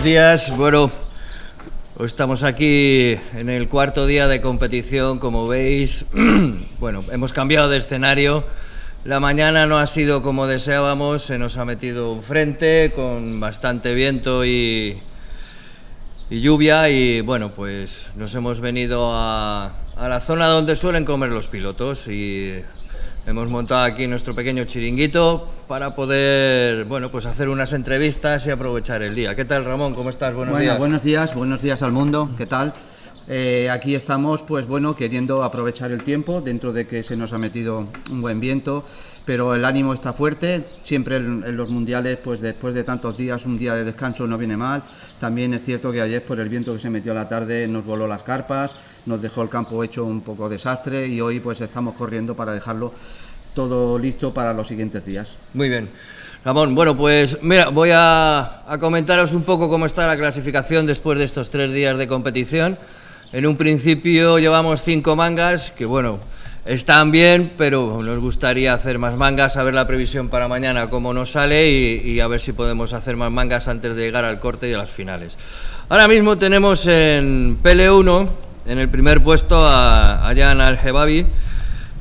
días. Bueno, estamos aquí en el cuarto día de competición, como veis. Bueno, hemos cambiado de escenario. La mañana no ha sido como deseábamos, se nos ha metido un frente con bastante viento y lluvia y bueno, pues nos hemos venido a la zona donde suelen comer los pilotos y hemos montado aquí nuestro pequeño chiringuito para poder, bueno, pues hacer unas entrevistas y aprovechar el día. ¿Qué tal, Ramón? ¿Cómo estás? Buenos días. Buenos días al mundo. ¿Qué tal? Aquí estamos, pues bueno, queriendo aprovechar el tiempo, dentro de que se nos ha metido un buen viento, pero el ánimo está fuerte. Siempre en los mundiales, pues después de tantos días, un día de descanso no viene mal. También es cierto que ayer, por el viento que se metió a la tarde, nos voló las carpas, nos dejó el campo hecho un poco desastre y hoy pues estamos corriendo para dejarlo todo listo para los siguientes días. Muy bien. Ramón, bueno, pues mira, voy a comentaros un poco cómo está la clasificación después de estos 3 días de competición. En un principio llevamos 5 mangas, que bueno, están bien, pero nos gustaría hacer más mangas, a ver la previsión para mañana cómo nos sale y a ver si podemos hacer más mangas antes de llegar al corte y a las finales. Ahora mismo tenemos en PL1, en el primer puesto a Jan Al-Hebabi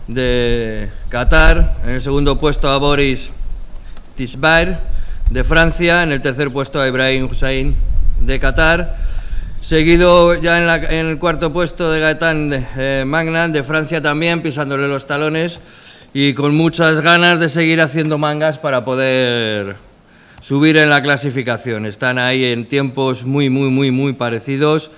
de Qatar, en el segundo puesto a Boris Tisbair de Francia, en el tercer puesto a Ibrahim Hussein de Qatar, seguido ya en el cuarto puesto de Gaetan Magnan de Francia también, pisándole los talones y con muchas ganas de seguir haciendo mangas para poder subir en la clasificación. Están ahí en tiempos muy parecidos.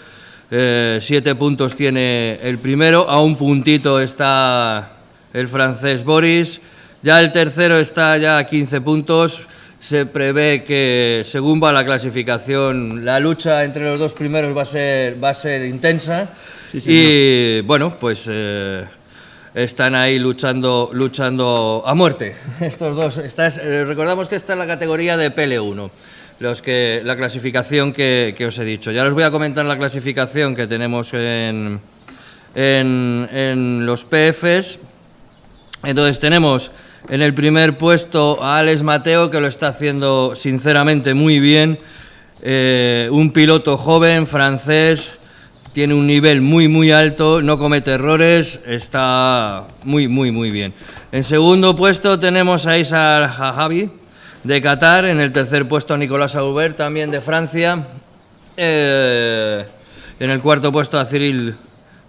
7 puntos tiene el primero, a un puntito está el francés Boris, ya el tercero está ya a 15 puntos. Se prevé que, según va la clasificación, la lucha entre los dos primeros va a ser intensa. Sí, y bueno, pues están ahí luchando a muerte estos dos. Recordamos que esta es la categoría de PL1, la clasificación que os he dicho. Ya os voy a comentar la clasificación que tenemos en los PFs. Entonces tenemos en el primer puesto a Alex Mateo, que lo está haciendo sinceramente muy bien, un piloto joven, francés, tiene un nivel muy alto, no comete errores, está muy bien. En segundo puesto tenemos a Isa Al-Hahabi de Qatar, en el tercer puesto a Nicolas Aubert, también de Francia, en el cuarto puesto a Cyril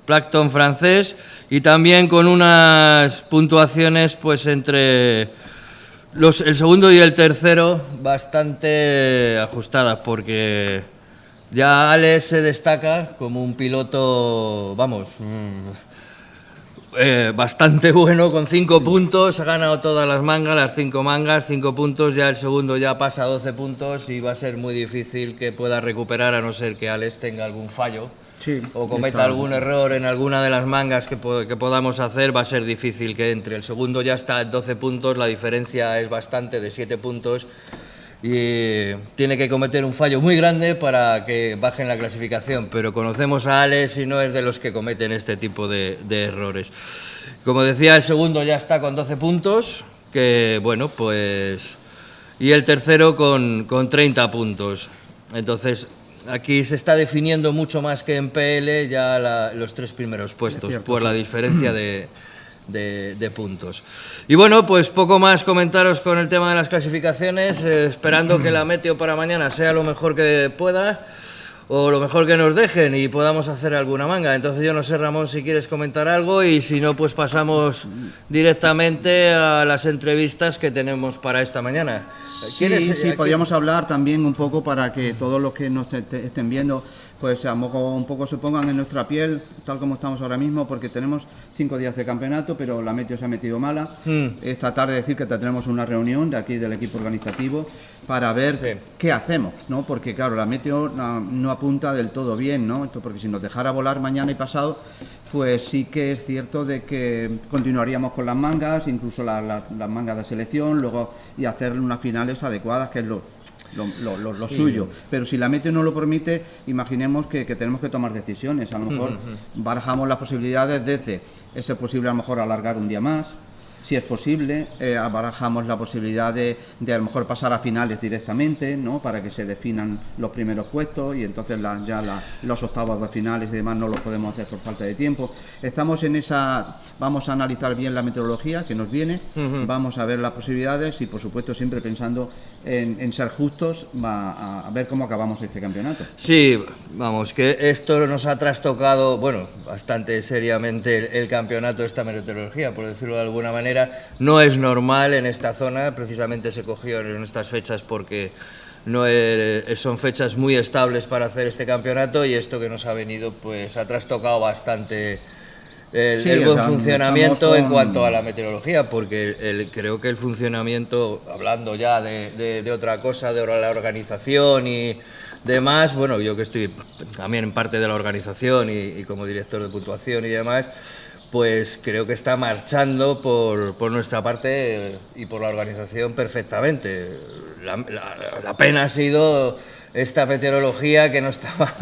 Plackton, francés, y también con unas puntuaciones pues entre el segundo y el tercero bastante ajustadas, porque ya Alex se destaca como un piloto, vamos, bastante bueno, con 5 puntos, ha ganado todas las mangas, las 5 mangas, 5 puntos, ya el segundo ya pasa a 12 puntos y va a ser muy difícil que pueda recuperar, a no ser que Alex tenga algún fallo. Sí, o cometa algún error en alguna de las mangas que podamos hacer, va a ser difícil que entre. El segundo ya está en 12 puntos, la diferencia es bastante, de 7 puntos, y tiene que cometer un fallo muy grande para que baje en la clasificación, pero conocemos a Alex y no es de los que cometen este tipo de errores. Como decía, el segundo ya está con 12 puntos, que bueno, pues, y el tercero con 30 puntos. Entonces, aquí se está definiendo mucho más que en PL ya los 3 primeros puestos, cierto, por la diferencia de puntos. Y bueno, pues poco más comentaros con el tema de las clasificaciones, esperando que la meteo para mañana sea lo mejor que pueda o lo mejor que nos dejen y podamos hacer alguna manga. Entonces yo no sé, Ramón, si quieres comentar algo, y si no, pues pasamos directamente a las entrevistas que tenemos para esta mañana. Sí, podríamos hablar también un poco para que todos los que nos estén viendo, pues a lo mejor un poco se pongan en nuestra piel, tal como estamos ahora mismo, porque tenemos 5 días de campeonato, pero la meteo se ha metido mala. Esta tarde decir que tenemos una reunión de aquí del equipo organizativo para ver qué hacemos, ¿no? Porque claro, la meteo no apunta del todo bien, ¿no? Porque si nos dejara volar mañana y pasado, pues sí que es cierto de que continuaríamos con las mangas, incluso las mangas de selección, luego y hacer unas finales adecuadas, que es lo suyo. Pero si la meteo no lo permite, imaginemos que tenemos que tomar decisiones. A lo mejor barajamos las posibilidades desde ese posible, a lo mejor, alargar un día más. si es posible, barajamos la posibilidad de a lo mejor pasar a finales directamente, ¿no? Para que se definan los primeros puestos y entonces los octavos de finales y demás no los podemos hacer por falta de tiempo. Estamos en esa, vamos a analizar bien la meteorología que nos viene, vamos a ver las posibilidades y por supuesto siempre pensando en ser justos, a ver cómo acabamos este campeonato. Sí, vamos, que esto nos ha trastocado, bueno, bastante seriamente el campeonato de esta meteorología, por decirlo de alguna manera. No es normal en esta zona, precisamente se cogió en estas fechas porque son fechas muy estables para hacer este campeonato y esto que nos ha venido pues ha trastocado bastante el buen funcionamiento en cuanto a la meteorología, porque creo que el funcionamiento, hablando ya de otra cosa, de la organización y demás, bueno, yo que estoy también en parte de la organización y como director de puntuación y demás, pues creo que está marchando por nuestra parte y por la organización perfectamente. La pena ha sido esta meteorología que no estaba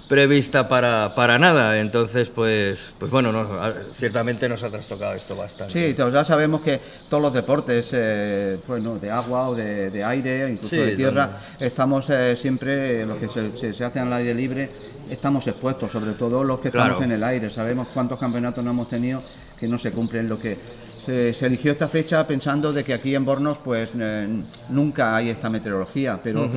prevista para nada, entonces pues bueno, ciertamente nos ha trastocado esto bastante. Sí, ya sabemos que todos los deportes, bueno, de agua o de aire, incluso de tierra, estamos siempre, lo que se hace al aire libre, estamos expuestos, sobre todo los que estamos en el aire. Sabemos cuántos campeonatos no hemos tenido que no se cumplen. Lo que se eligió esta fecha pensando de que aquí en Bornos pues nunca hay esta meteorología, pero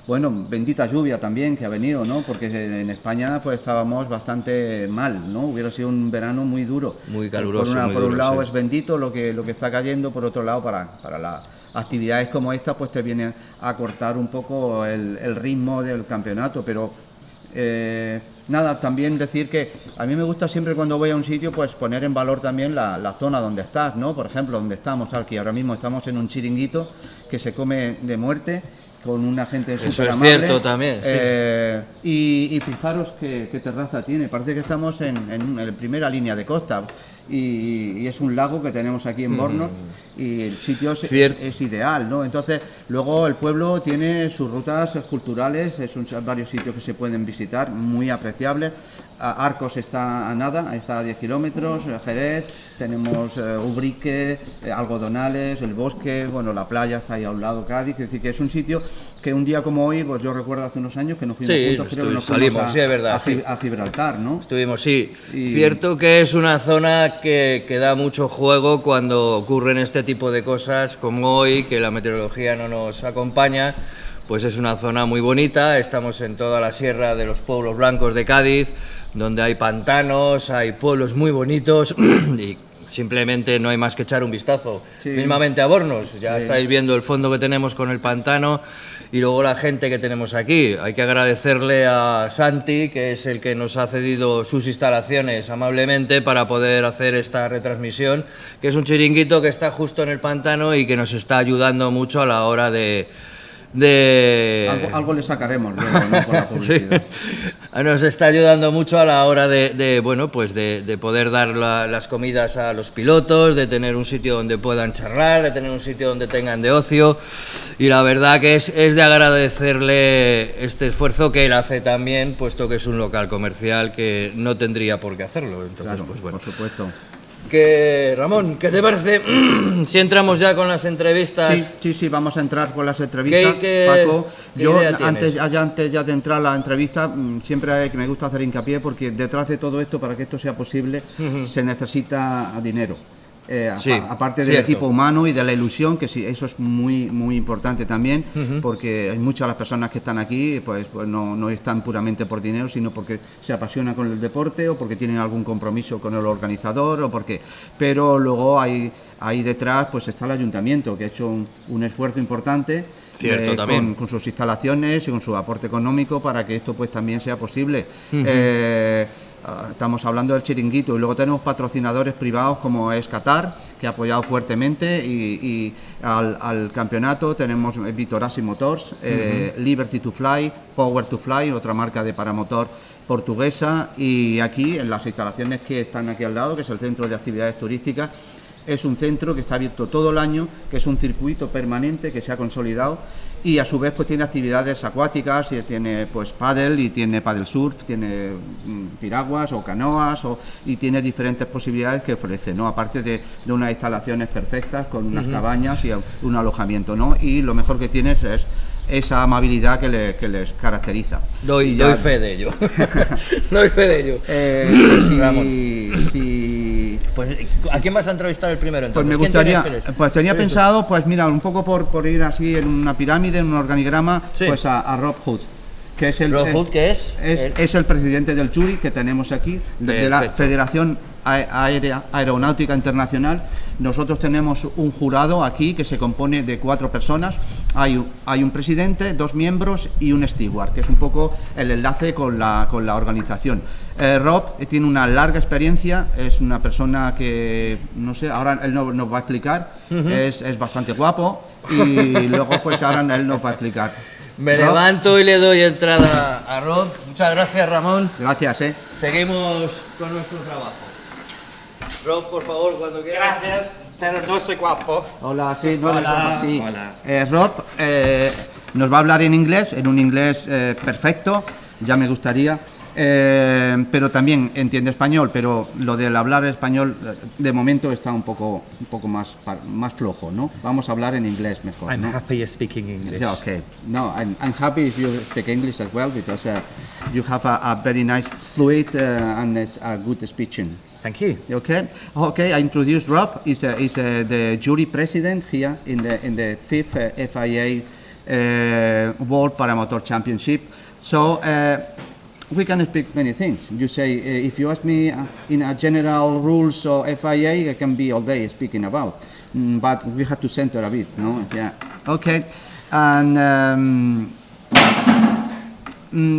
bueno, bendita lluvia también que ha venido, ¿no? Porque en España pues estábamos bastante mal, ¿no? Hubiera sido un verano muy duro. Muy caluroso. Por un lado es bendito lo que está cayendo, por otro lado para las actividades como esta pues te vienen a cortar un poco el ritmo del campeonato, pero nada, también decir que a mí me gusta siempre cuando voy a un sitio pues poner en valor también la zona donde estás, ¿no? Por ejemplo, donde estamos aquí, ahora mismo estamos en un chiringuito que se come de muerte, con una gente súper amable. Eso es cierto también, sí. Y fijaros qué terraza tiene, parece que estamos en primera línea de costa. Y es un lago que tenemos aquí en Bornos y el sitio es ideal, ¿no? Entonces, luego el pueblo tiene sus rutas culturales, son varios sitios que se pueden visitar, muy apreciables. Arcos está a nada, está a 10 kilómetros, Jerez, tenemos Ubrique, Algodonales, el bosque, bueno, la playa está ahí a un lado, Cádiz, es decir, que es un sitio que un día como hoy, pues yo recuerdo hace unos años que nos fuimos juntos, creo que nos fuimos a Gibraltar, ¿no? Estuvimos, sí. Cierto que es una zona que da mucho juego cuando ocurren este tipo de cosas, como hoy, que la meteorología no nos acompaña. Pues es una zona muy bonita, estamos en toda la sierra de los pueblos blancos de Cádiz, donde hay pantanos, hay pueblos muy bonitos y simplemente no hay más que echar un vistazo. Mismamente a Bornos, ya estáis viendo el fondo que tenemos con el pantano y luego la gente que tenemos aquí. Hay que agradecerle a Santi, que es el que nos ha cedido sus instalaciones amablemente para poder hacer esta retransmisión, que es un chiringuito que está justo en el pantano y que nos está ayudando mucho a la hora de algo le sacaremos luego, ¿no? Por la publicidad. Sí. Nos está ayudando mucho a la hora bueno, pues de poder dar las comidas a los pilotos, de tener un sitio donde puedan charlar, de tener un sitio donde tengan de ocio, y la verdad que es de agradecerle este esfuerzo que él hace también, puesto que es un local comercial que no tendría por qué hacerlo. Entonces, claro, pues bueno. por supuesto. Ramón, ¿qué te parece si entramos ya con las entrevistas? Sí, vamos a entrar con las entrevistas. Paco, yo antes ya de entrar a la entrevista, siempre me gusta hacer hincapié porque detrás de todo esto, para que esto sea posible, se necesita dinero. Aparte del equipo humano y de la ilusión, que sí, eso es muy importante también, porque hay muchas de las personas que están aquí pues no están puramente por dinero, sino porque se apasionan con el deporte o porque tienen algún compromiso con el organizador pero luego ahí detrás pues está el ayuntamiento, que ha hecho un esfuerzo importante. Con sus instalaciones y con su aporte económico para que esto pues también sea posible. Estamos hablando del chiringuito y luego tenemos patrocinadores privados como es Qatar, que ha apoyado fuertemente y al campeonato tenemos Vitorasi Motors, Liberty to Fly, Power to Fly, otra marca de paramotor portuguesa, y aquí en las instalaciones que están aquí al lado, que es el Centro de Actividades Turísticas, es un centro que está abierto todo el año, que es un circuito permanente que se ha consolidado y a su vez pues tiene actividades acuáticas, y tiene pues pádel y tiene pádel surf, tiene piraguas o canoas y tiene diferentes posibilidades que ofrece, ¿no? Aparte de unas instalaciones perfectas con unas cabañas y un alojamiento, ¿no? Y lo mejor que tiene es esa amabilidad que les caracteriza. Doy fe de ello. Doy fe de ello. Pues, ¿a quién vas a entrevistar el primero entonces? Pues me gustaría, pues tenía pensado, pues mira, un poco por ir así en una pirámide, en un organigrama, pues a Rob Hood, que es Rob Hood, ¿qué es? Es el presidente del jury que tenemos aquí, de la Federación Aeronáutica Internacional. Nosotros tenemos un jurado aquí que se compone de 4 personas. Hay un presidente, 2 miembros y un steward, que es un poco el enlace con la organización. Rob tiene una larga experiencia, es una persona que, no sé, ahora él nos va a explicar, es bastante guapo y luego pues ahora él nos va a explicar. Me levanto y le doy entrada a Rob. Muchas gracias, Ramón. Gracias, Seguimos con nuestro trabajo. Rob, por favor, cuando quieras. Gracias, pero no soy guapo. Hola, sí, no, Hola. sí. Hola. Rob nos va a hablar en un inglés perfecto, ya me gustaría, pero también entiende español, pero lo del hablar español de momento está un poco más flojo, ¿no? Vamos a hablar en inglés mejor, I'm ¿no? happy you're speaking English. Yeah, okay. No, I'm happy if you speak English as well, because you have a very nice fluid and a good speaking. Thank you. Okay. I introduced Rob. He's the jury president here in the 5th FIA World Paramotor Championship. So we can speak many things. You say, if you ask me in a general rules of FIA, I can be all day speaking about. But we have to center a bit, no? Yeah. Okay. And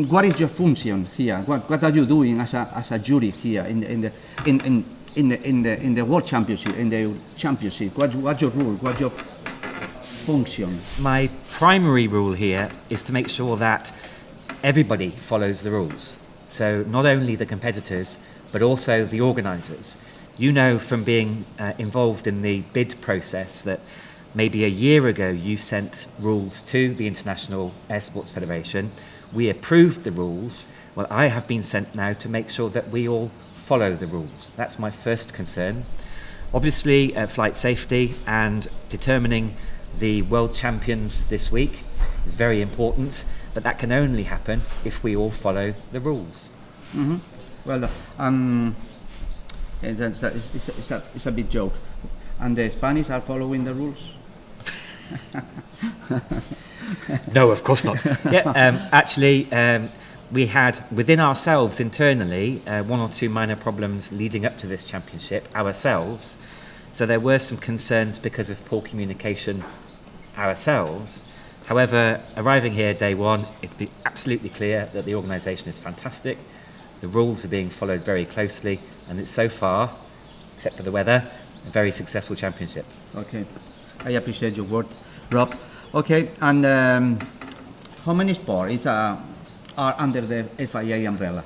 what is your function here? What are you doing as a jury here in the World Championship, in the championship? What's your role? What's your function? My primary rule here is to make sure that everybody follows the rules. So not only the competitors, but also the organisers. You know from being involved in the bid process that maybe a year ago you sent rules to the International Air Sports Federation. We approved the rules. Well, I have been sent now to make sure that we all follow the rules. That's my first concern. Obviously, flight safety and determining the world champions this week is very important, but that can only happen if we all follow the rules. Mm-hmm. Well, it's a big joke. And the Spanish are following the rules? No, of course not. Actually, we had within ourselves internally 1 or 2 minor problems leading up to this championship ourselves. So there were some concerns because of poor communication ourselves. However, arriving here day one, it'd be absolutely clear that the organisation is fantastic. The rules are being followed very closely, and it's so far, except for the weather, a very successful championship. Okay, I appreciate your word, Rob. Okay, and how many sports are under the FIA umbrella?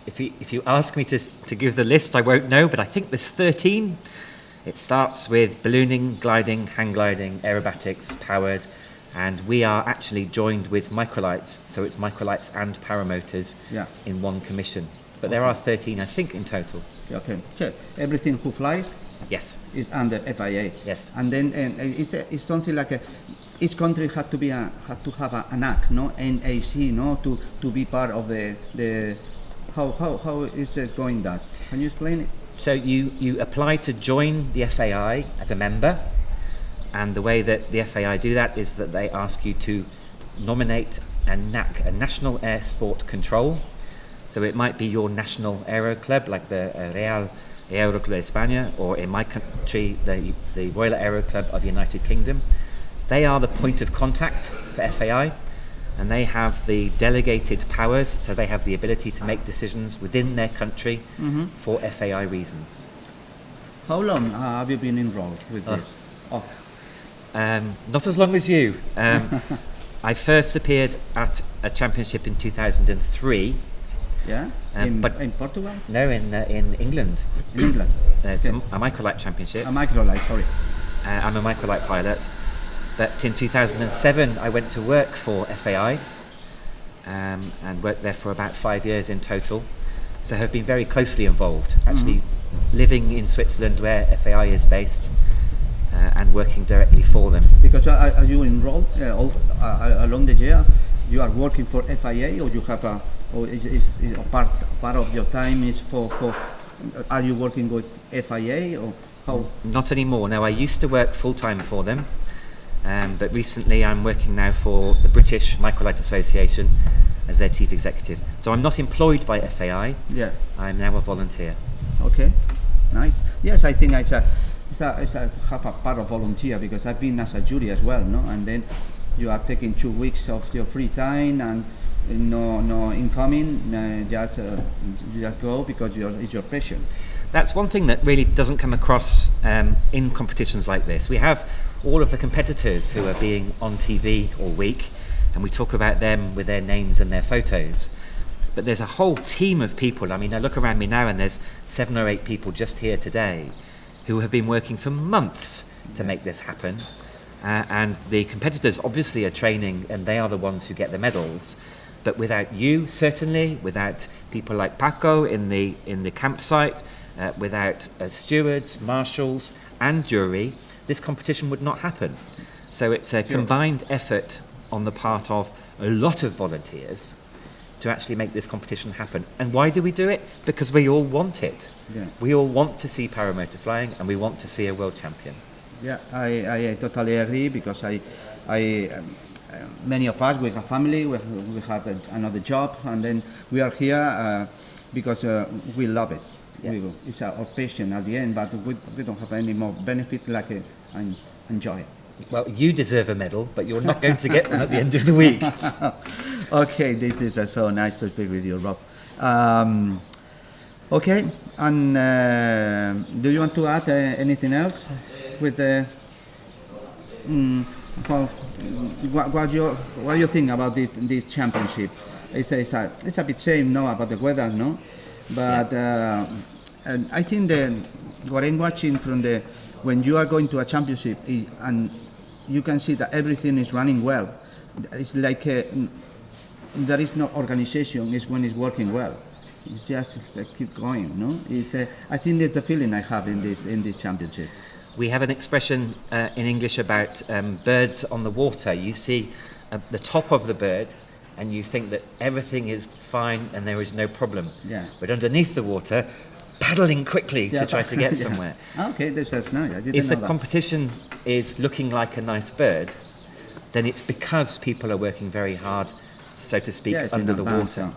If you ask me to give the list, I won't know, but I think there's 13. It starts with ballooning, gliding, hang gliding, aerobatics, powered, and we are actually joined with microlights, so it's microlights and paramotors in one commission. But there are 13, I think, in total. Okay, so everything who flies is under FIA. Yes. And then it's something like each country had to have an NAC, no, NAC, no, to be part of the how is it going that? Can you explain it? So you apply to join the FAI as a member, and the way that the FAI do that is that they ask you to nominate a NAC, a National Air Sport Control. So it might be your national aero club, like the Real Aero Club de España, or in my country, the Royal Aero Club of the United Kingdom. They are the point of contact for FAI, and they have the delegated powers, so they have the ability to make decisions within their country for FAI reasons. How long have you been enrolled with this? Not as long as you. I first appeared at a championship in 2003, Yeah. But In Portugal. no, in England. In England. It's Okay. a microlight championship. A microlight. Sorry. I'm a microlight pilot. But in 2007, I went to work for FAI and worked there for about 5 years in total. So I've been very closely involved, actually living in Switzerland where FAI is based and working directly for them. Because are you enrolled along the year? You are working for FIA, or you have or is a part of your time is for? Are you working with FIA or how? Not anymore. Now, I used to work full time for them, but recently I'm working now for the British Microlight Association as their chief executive. So I'm not employed by FAI. Yeah. I'm now a volunteer. Okay. Nice. Yes, I think it's a have a part of volunteer, because I've been as a jury as well, no? And then you are taking 2 weeks of your free time and no incoming. You just go because it's your passion. That's one thing that really doesn't come across in competitions like this. We have all of the competitors who are being on TV all week, and we talk about them with their names and their photos. But there's a whole team of people. I mean, I look around me now and there's 7 or 8 people just here today who have been working for months to make this happen. And the competitors obviously are training, and they are the ones who get the medals. But without you, certainly, without people like Paco in the campsite, without stewards, marshals and jury, this competition would not happen. So it's a combined effort on the part of a lot of volunteers to actually make this competition happen. And why do we do it? Because we all want it. Yeah. We all want to see paramotor flying, and we want to see a world champion. Yeah, I totally agree, because many of us, we have family, we have another job, and then we are here because we love it. Yeah. It's our passion at the end, but we don't have any more benefit like enjoy. Well, you deserve a medal, but you're not going to get one at the end of the week. Okay, this is so nice to speak with you, Rob. Okay, and do you want to add anything else with what you think about this championship? It's a bit shame, no, about the weather, no, but and I think that what I'm watching from when you are going to a championship and you can see that everything is running well. It's like there is no organization. Is when it's working well. It's just keep going, no? I think that's the feeling I have in this championship. We have an expression in English about birds on the water. You see the top of the bird, and you think that everything is fine and there is no problem. Yeah. But underneath the water, paddling quickly to try to get somewhere. Okay, that's nice. I didn't If know the that. competition is looking like a nice bird, then it's because people are working very hard, so to speak, under the water.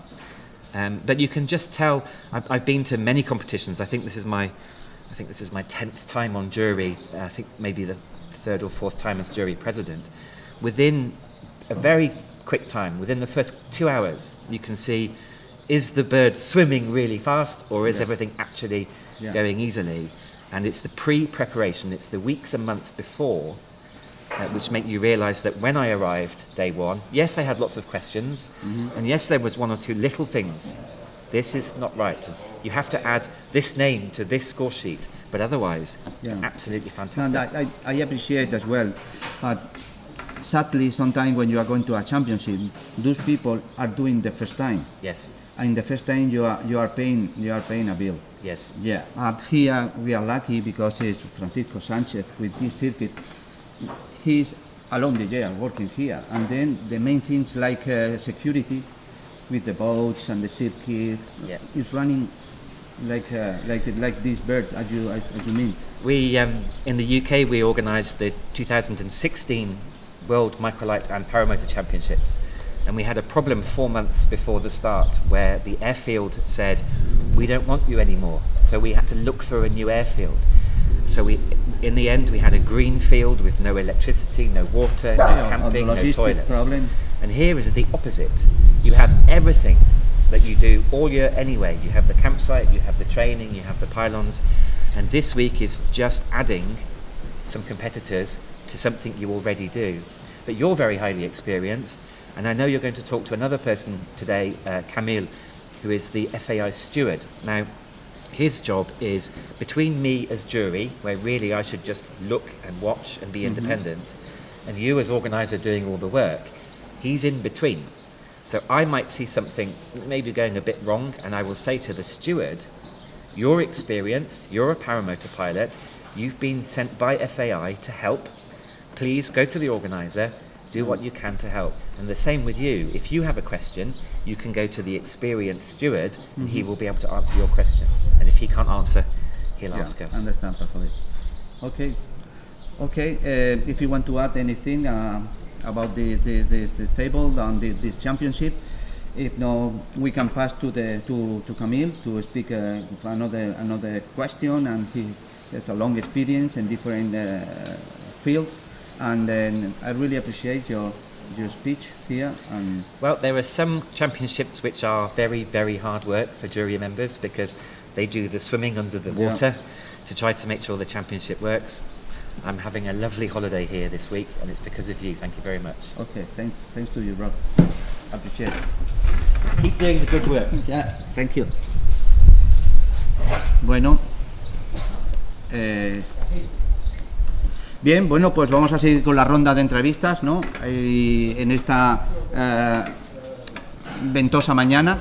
But you can just tell. I've been to many competitions. I think this is my 10th time on jury. I think maybe the 3rd or 4th time as jury president. Within a very quick time, within the first 2 hours, you can see, is the bird swimming really fast, or is everything actually going easily? And it's the pre-preparation, it's the weeks and months before which make you realise that when I arrived day one, yes, I had lots of questions, and yes, there was 1 or 2 little things. This is not right. You have to add this name to this score sheet, but otherwise, it's absolutely fantastic. And I appreciate as well. Sadly, sometimes when you are going to a championship, those people are doing the first time. Yes. And the first time you are paying a bill. Yes. Yeah. And here we are lucky because it's Francisco Sanchez with this circuit. He's along the year working here, and then the main things like security with the boats and the circuit is running like this bird as you mean. We in the UK we organised the 2016 World Microlight and Paramotor Championships, and we had a problem 4 months before the start where the airfield said, we don't want you anymore, so we had to look for a new airfield. So in the end we had a green field with no electricity, no water, no camping, no toilets. Problem. And here is the opposite. You have everything that you do all year anyway. You have the campsite, you have the training, you have the pylons, and this week is just adding some competitors to something you already do. But you're very highly experienced, and I know you're going to talk to another person today, Camille, who is the FAI steward. Now, his job is between me as jury, where really I should just look and watch and be independent, and you as organizer doing all the work. He's in between. So I might see something maybe going a bit wrong, and I will say to the steward, you're experienced, you're a paramotor pilot, you've been sent by FAI to help. Please go to the organizer, do what you can to help. And the same with you. If you have a question, you can go to the experienced steward, and he will be able to answer your question. And if he can't answer, he'll ask us. Understand perfectly. Okay. Okay. If you want to add anything about this table and this championship, if no, we can pass to Camille to speak for another question, and he has a long experience in different fields, and then I really appreciate your speech here. And well, there are some championships which are very, very hard work for jury members because they do the swimming under the water to try to make sure the championship works. I'm having a lovely holiday here this week, and it's because of you. Thank you very much. Okay, thanks to you, Rob. Appreciate it. Keep doing the good work. Yeah, thank you. Bueno, bien, bueno, pues vamos a seguir con la ronda de entrevistas, ¿no? Y en esta ventosa mañana,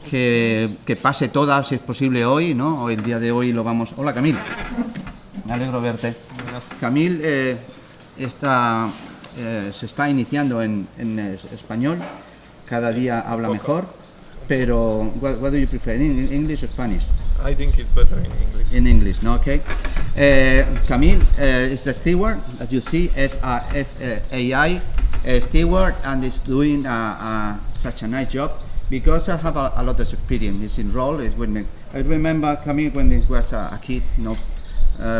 que pase toda, si es posible, hoy, ¿no? Hoy, el día de hoy lo vamos... Hola, Camil. Me alegro verte. Buenas. Camil se está iniciando en español, cada día habla mejor, pero what do you prefer, in English or Spanish? I think it's better in English. In English, no, okay. Camille is the steward, as you see, FAI steward, and is doing such a nice job because I have a lot of experience. It's in role. I remember Camille when he was a kid, you know,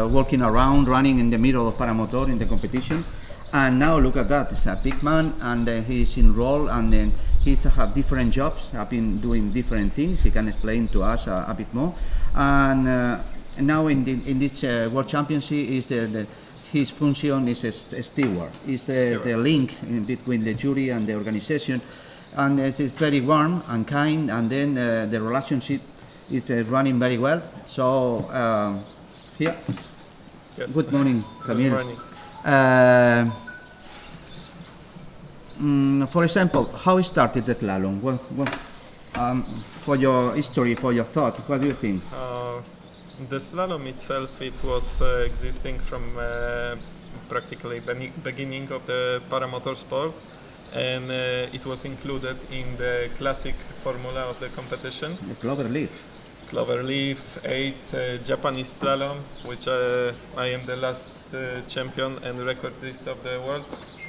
walking around, running in the middle of Paramotor in the competition. And now look at that, he's a big man, and he's in role, and then he's have different jobs, have been doing different things. He can explain to us a bit more. And now in this World Championship, his function is a steward. Is the link in between the jury and the organization, and it's very warm and kind, and then the relationship is running very well. So here, Yes. Good morning, Camille. Good morning. For example, how it started the slalom? For your history, for your thought, what do you think? The slalom itself, it was existing from practically beginning of the paramotor sport, and it was included in the classic formula of the competition. The cloverleaf. Cloverleaf, 8 Japanese slalom, which I am the last champion and recordist of the world,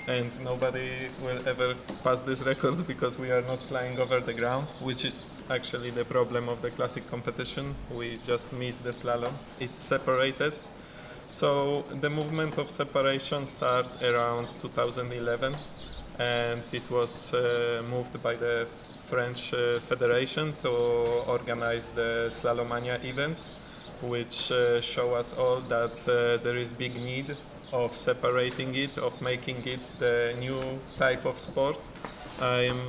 and nobody will ever pass this record because we are not flying over the ground, which is actually the problem of the classic competition. We just miss the slalom. It's separated. So the movement of separation started around 2011, and it was moved by the French Federation to organize the Slalomania events, which show us all that there is big need of separating it, of making it the new type of sport. I am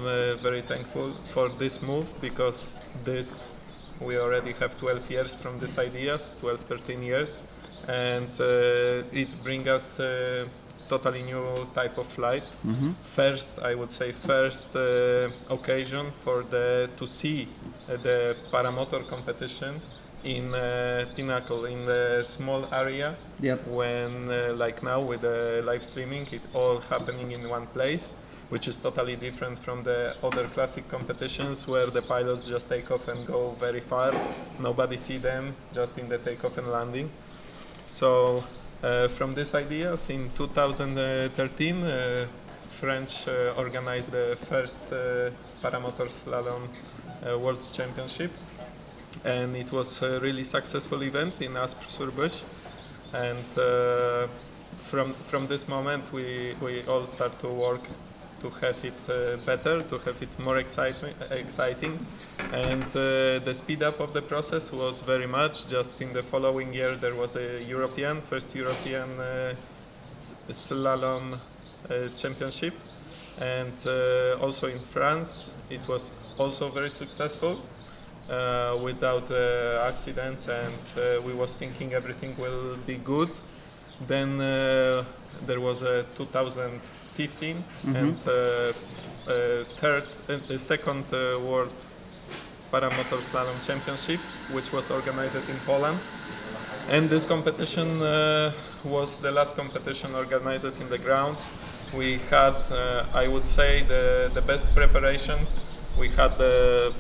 very thankful for this move because we already have 12 years from these ideas, 12-13 years, and it brings us totally new type of flight. First, I would say, occasion for to see the paramotor competition in Pinnacle, in the small area. Yep. When like now with the live streaming, it all happening in one place, which is totally different from the other classic competitions where the pilots just take off and go very far. Nobody see them, just in the takeoff and landing. So from these ideas, in 2013, French organized the first Paramotor Slalom World Championship, and it was a really successful event in Aspres-sur-Buch. And from this moment, we all start to work to have it better, to have it more exciting. And the speed up of the process was very much. Just in the following year, there was a first European slalom championship, and also in France, it was also very successful. without accidents, and we was thinking everything will be good. Then there was a 2015 and second World Paramotor Slalom Championship, which was organized in Poland. And this competition was the last competition organized in the ground. We had, I would say, the best preparation. We had the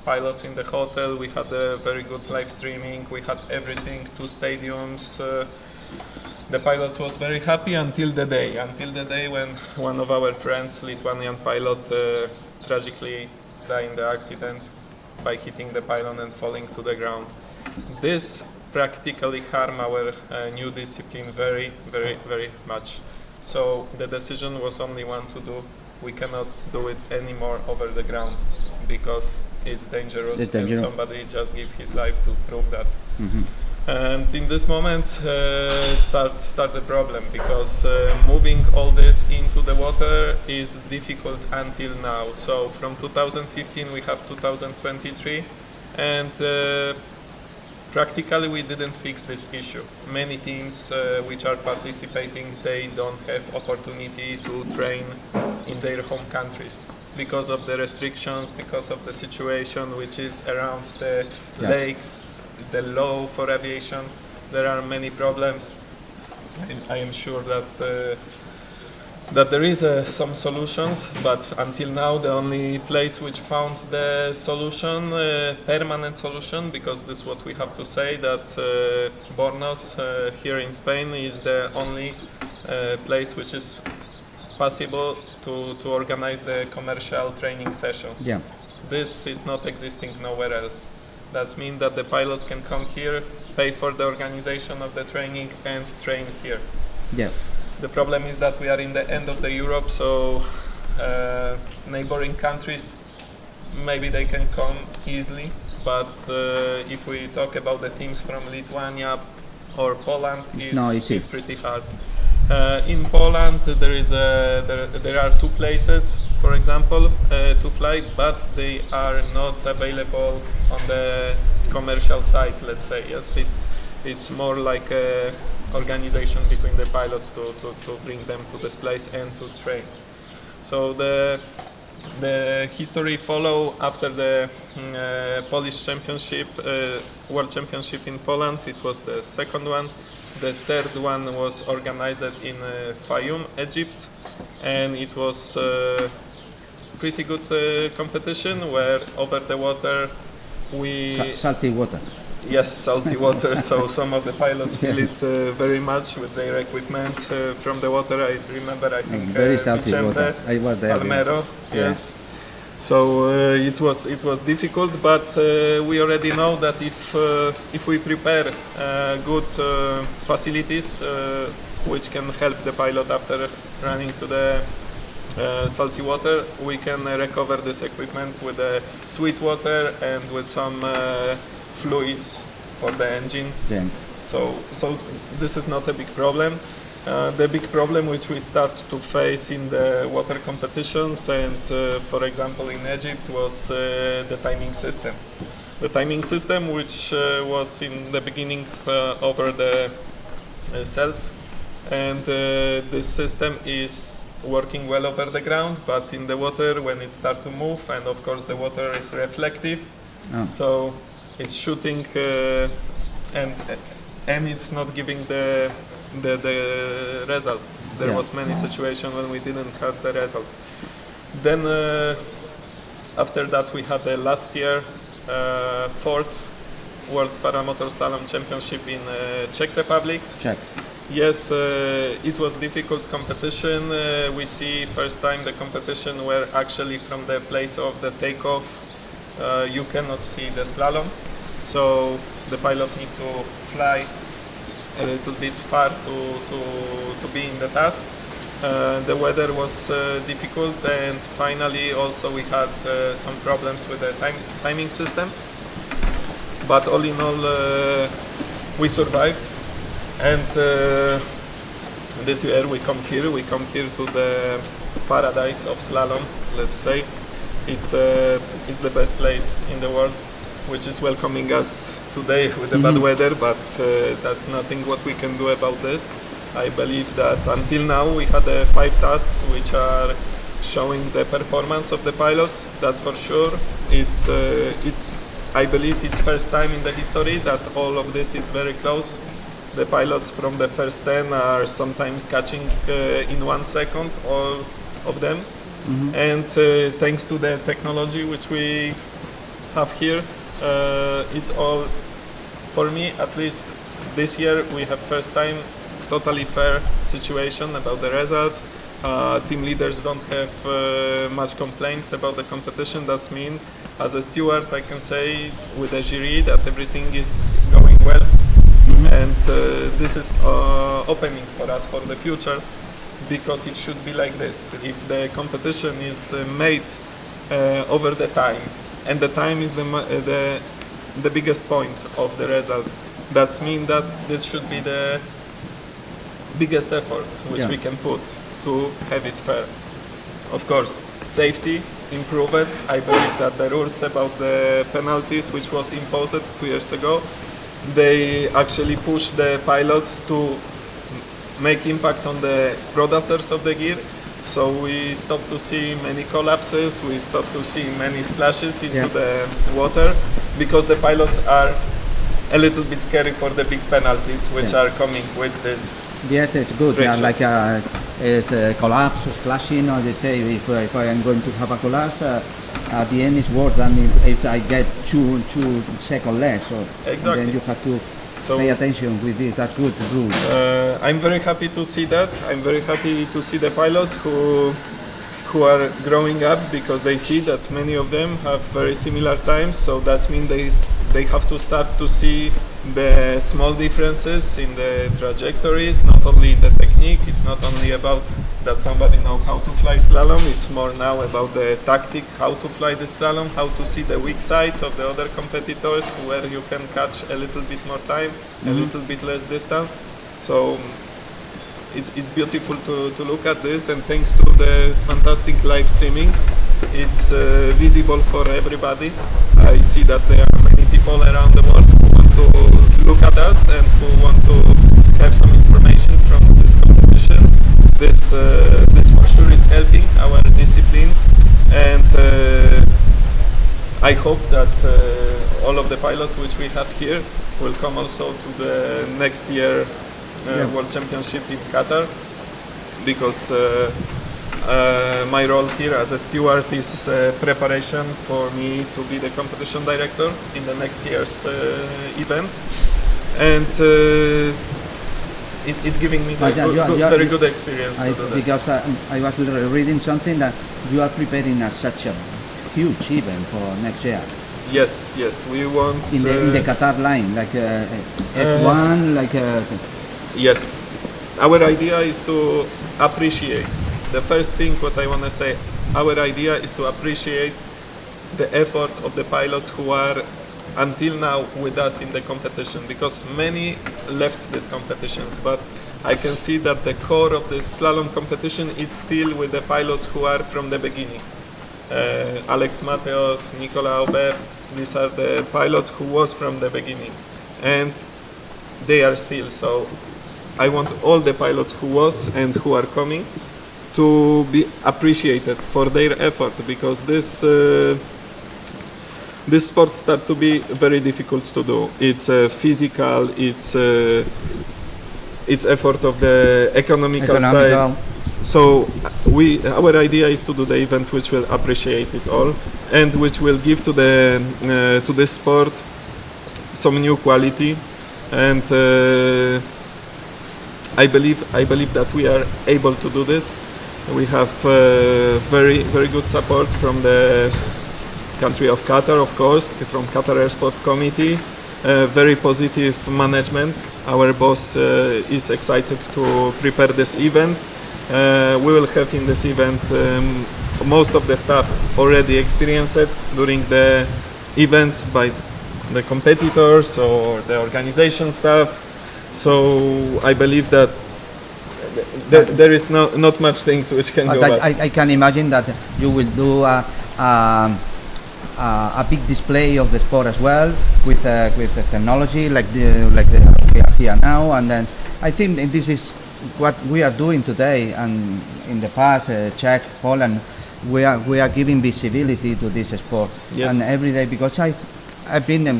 pilots in the hotel, we had a very good live streaming, we had everything, 2 stadiums. The pilots was very happy until the day when one of our friends, Lithuanian pilot, tragically died in the accident by hitting the pylon and falling to the ground. This practically harmed our new discipline very, very, very much. So the decision was only one to do. We cannot do it anymore over the ground because it's dangerous and somebody just give his life to prove that. And in this moment start the problem, because moving all this into the water is difficult until now. So from 2015 we have 2023, and practically we didn't fix this issue. Many teams which are participating, they don't have opportunity to train in their home countries because of the restrictions, because of the situation which is around the lakes, the law for aviation. There are many problems. I am sure that there is some solutions, but until now the only place which found the solution, permanent solution, because this is what we have to say, that Bornos here in Spain is the only place which is possible to organize the commercial training sessions. Yeah. This is not existing nowhere else. That means that the pilots can come here, pay for the organization of the training and train here. Yeah. The problem is that we are in the end of the Europe, so neighboring countries, maybe they can come easily, but if we talk about the teams from Lithuania or Poland, it's pretty hard. In Poland there are 2 places, for example, to fly, but they are not available on the commercial side, let's say. Yes, it's more like a organization between the pilots to bring them to this place and to train. So the history follow after the Polish championship, World Championship in Poland. It was the second one. The third one was organized in Fayum, Egypt, and it was pretty good competition where over the water salty water. Yes, salty water. So some of the pilots feel it very much with their equipment from the water. I remember, I think very salty Vicente, water. I was there. Palmero, yes. So it was difficult, but we already know that if we prepare good facilities which can help the pilot after running to the salty water, we can recover this equipment with the sweet water and with some fluids for the engine. Yeah. So this is not a big problem. The big problem which we start to face in the water competitions and for example in Egypt was the timing system. The timing system which was in the beginning over the cells, and this system is working well over the ground, but in the water when it starts to move, and of course the water is reflective, so it's shooting and it's not giving the result. There was many situations when we didn't have the result. Then after that we had the last year 4th World Paramotor Slalom Championship in Czech Republic. Czech. Yes, it was difficult competition. We see first time the competition where actually from the place of the takeoff you cannot see the slalom, so the pilot need to fly a little bit far to be in the task. The weather was difficult, and finally also we had some problems with the timing system, but all in all we survived. And this year we come here to the paradise of slalom, let's say. It's the best place in the world. which is welcoming us today with the bad weather, but that's nothing what we can do about this. I believe that until now we had 5 tasks which are showing the performance of the pilots, that's for sure. I believe it's first time in the history that all of this is very close. The pilots from the first 10 are sometimes catching in 1 second, all of them. And thanks to the technology which we have here, it's all, for me at least, this year we have first time totally fair situation about the results. Team leaders don't have much complaints about the competition. That's mean, as a steward, I can say with the jury that everything is going well. And this is opening for us for the future, because it should be like this. If the competition is made over the time, and the time is the biggest point of the result, that means that this should be the biggest effort which we can put to have it fair. Of course, safety, improve it. I believe that the rules about the penalties which was imposed 2 years ago, they actually push the pilots to make impact on the producers of the gear. So we stop to see many collapses, we stop to see many splashes into the water, because the pilots are a little bit scary for the big penalties which are coming with this. Yes, it's good. Like it's a collapse or splashing, or they say if I am going to have a collapse, at the end it's worse than if I get 2 seconds less. So exactly. Then you have to pay attention with it. That's good rule. I'm very happy to see that. I'm very happy to see the pilots who are growing up, because they see that many of them have very similar times. So that means they have to start to see the small differences in the trajectories, not only in the technique. It's not only about that somebody knows how to fly slalom, it's more now about the tactic, how to fly the slalom, how to see the weak sides of the other competitors, where you can catch a little bit more time, a little bit less distance. So it's beautiful to look at this, and thanks to the fantastic live streaming, it's visible for everybody. I see that there are many people around the world who want to look at us and who want to have some information from this competition. This for sure is helping our discipline, and I hope that all of the pilots which we have here will come also to the next year World Championship in Qatar, because my role here as a steward is preparation for me to be the competition director in the next year's event, and it's giving me very good experience to do this. Because I was reading something that you are preparing such a huge event for next year. Yes, we want in the Qatar line, like F1, Yes, our idea is to appreciate. The first thing what I want to say, our idea is to appreciate the effort of the pilots who are until now with us in the competition, because many left these competitions, but I can see that the core of the slalom competition is still with the pilots who are from the beginning. Alex Mateos, Nicola Aubert, these are the pilots who was from the beginning, and they are still. So I want all the pilots who was and who are coming to be appreciated for their effort, because this sport start to be very difficult to do. It's physical, it's effort of the economical side. So our idea is to do the event which will appreciate it all, and which will give to the sport some new quality, and I believe that we are able to do this. We have very good support from the country of Qatar, of course, from Qatar Air Sport Committee. Very positive management. Our boss is excited to prepare this event. We will have in this event most of the staff already experienced it during the events by the competitors or the organization staff. So I believe that there is not much things which can go bad. I can imagine that you will do a big display of the sport as well with the technology like we are here now. And then I think this is what we are doing today, and in the past, Czech, Poland, we are giving visibility to this sport. Yes. And every day, because I've been in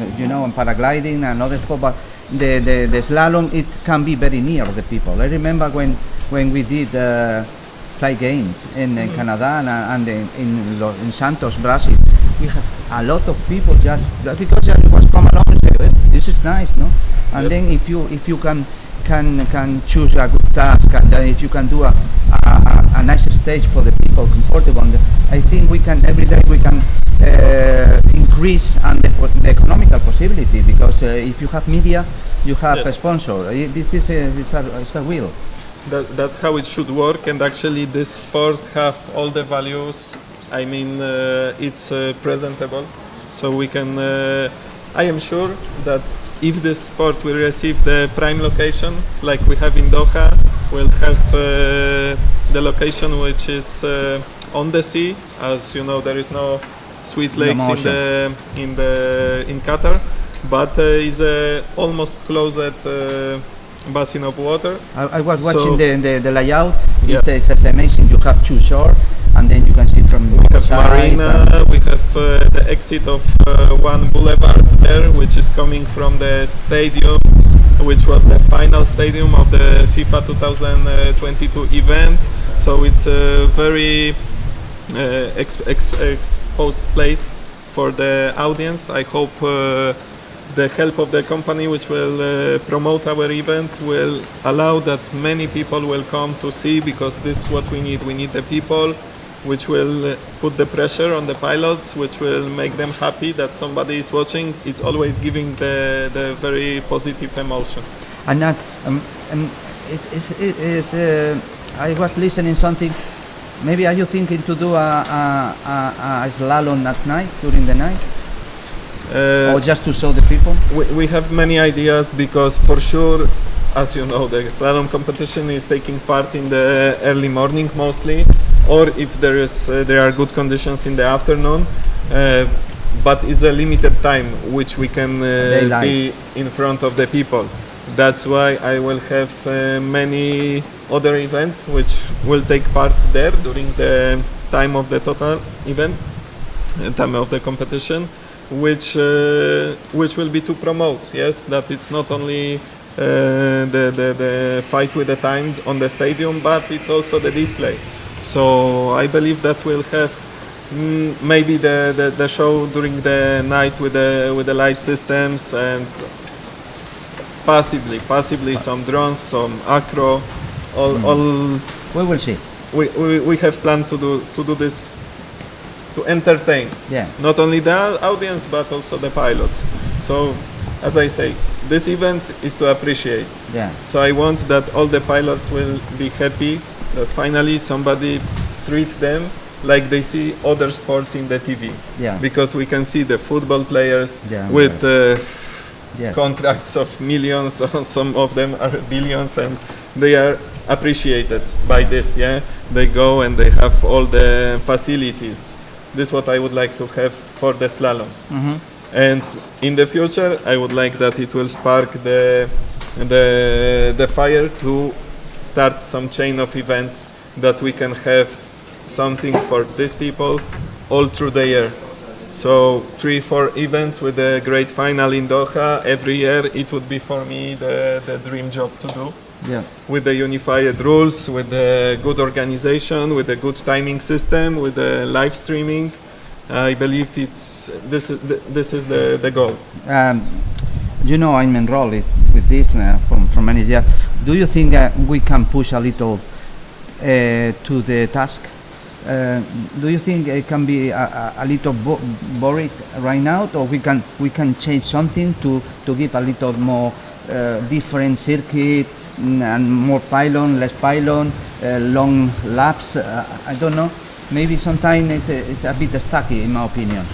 paragliding and other sport, but the slalom, it can be very near the people. I remember when we did fly games in Canada and in Santos, Brazil, we had a lot of people just because it was come along and say, this is nice, no? And Yes. then if you can choose a good task, and if you can do a nice stage for the people, comfortable, I think we can every day we can increase and the economical possibility, because if you have media, you have Yes. a sponsor. This is it's a wheel. That's how it should work, and actually this sport have all the values. I mean, it's presentable, so we can. I am sure that if this sport will receive the prime location, like we have in Doha, we'll have the location which is on the sea. As you know, there is no sweet lakes in Qatar, but is almost closed basin of water. I was So- watching the layout. Yeah. It's amazing. You have two shore, and then you can see from We have side marina, we have the exit of one boulevard there, which is coming from the stadium, which was the final stadium of the FIFA 2022 event. So it's a very exposed place for the audience. I hope the help of the company which will promote our event will allow that many people will come to see, because this is what we need. We need the people which will put the pressure on the pilots, which will make them happy that somebody is watching. It's always giving the very positive emotion. And that, I was listening something. Maybe are you thinking to do a slalom at night, during the night, or just to show the people? We have many ideas, because for sure, as you know, the slalom competition is taking part in the early morning mostly, or if there are good conditions in the afternoon, but it's a limited time which we can be in front of the people. That's why I will have many other events which will take part there during the time of the total event, time of the competition, which will be to promote, yes, that it's not only the fight with the time on the stadium, but it's also the display. So I believe that we'll have maybe the show during the night with the light systems, and possibly some drones, some acro, all. We will see. We have planned to do this to entertain, Yeah. not only the audience but also the pilots. So, as I say, this event is to appreciate. Yeah. So I want that all the pilots will be happy that finally somebody treats them like they see other sports in the TV. Yeah. Because we can see the football players Yeah, with Yes. contracts of millions, or some of them are billions, and they are appreciated by this. Yeah, they go and they have all the facilities. This is what I would like to have for the slalom. And in the future, I would like that it will spark the fire to start some chain of events, that we can have something for these people all through the year. So 3-4 events with a great final in Doha every year. It would be for me the dream job to do. Yeah. With the unified rules, with the good organization, with a good timing system, with the live streaming. I believe this is the goal. You know, I'm enrolled with this from many years. Do you think we can push a little to the task? Do you think it can be a little boring right now, or we can change something to give a little more different circuit and more pylon, less pylon, long laps? I don't know. Maybe sometimes it's a bit stuck, in my opinion.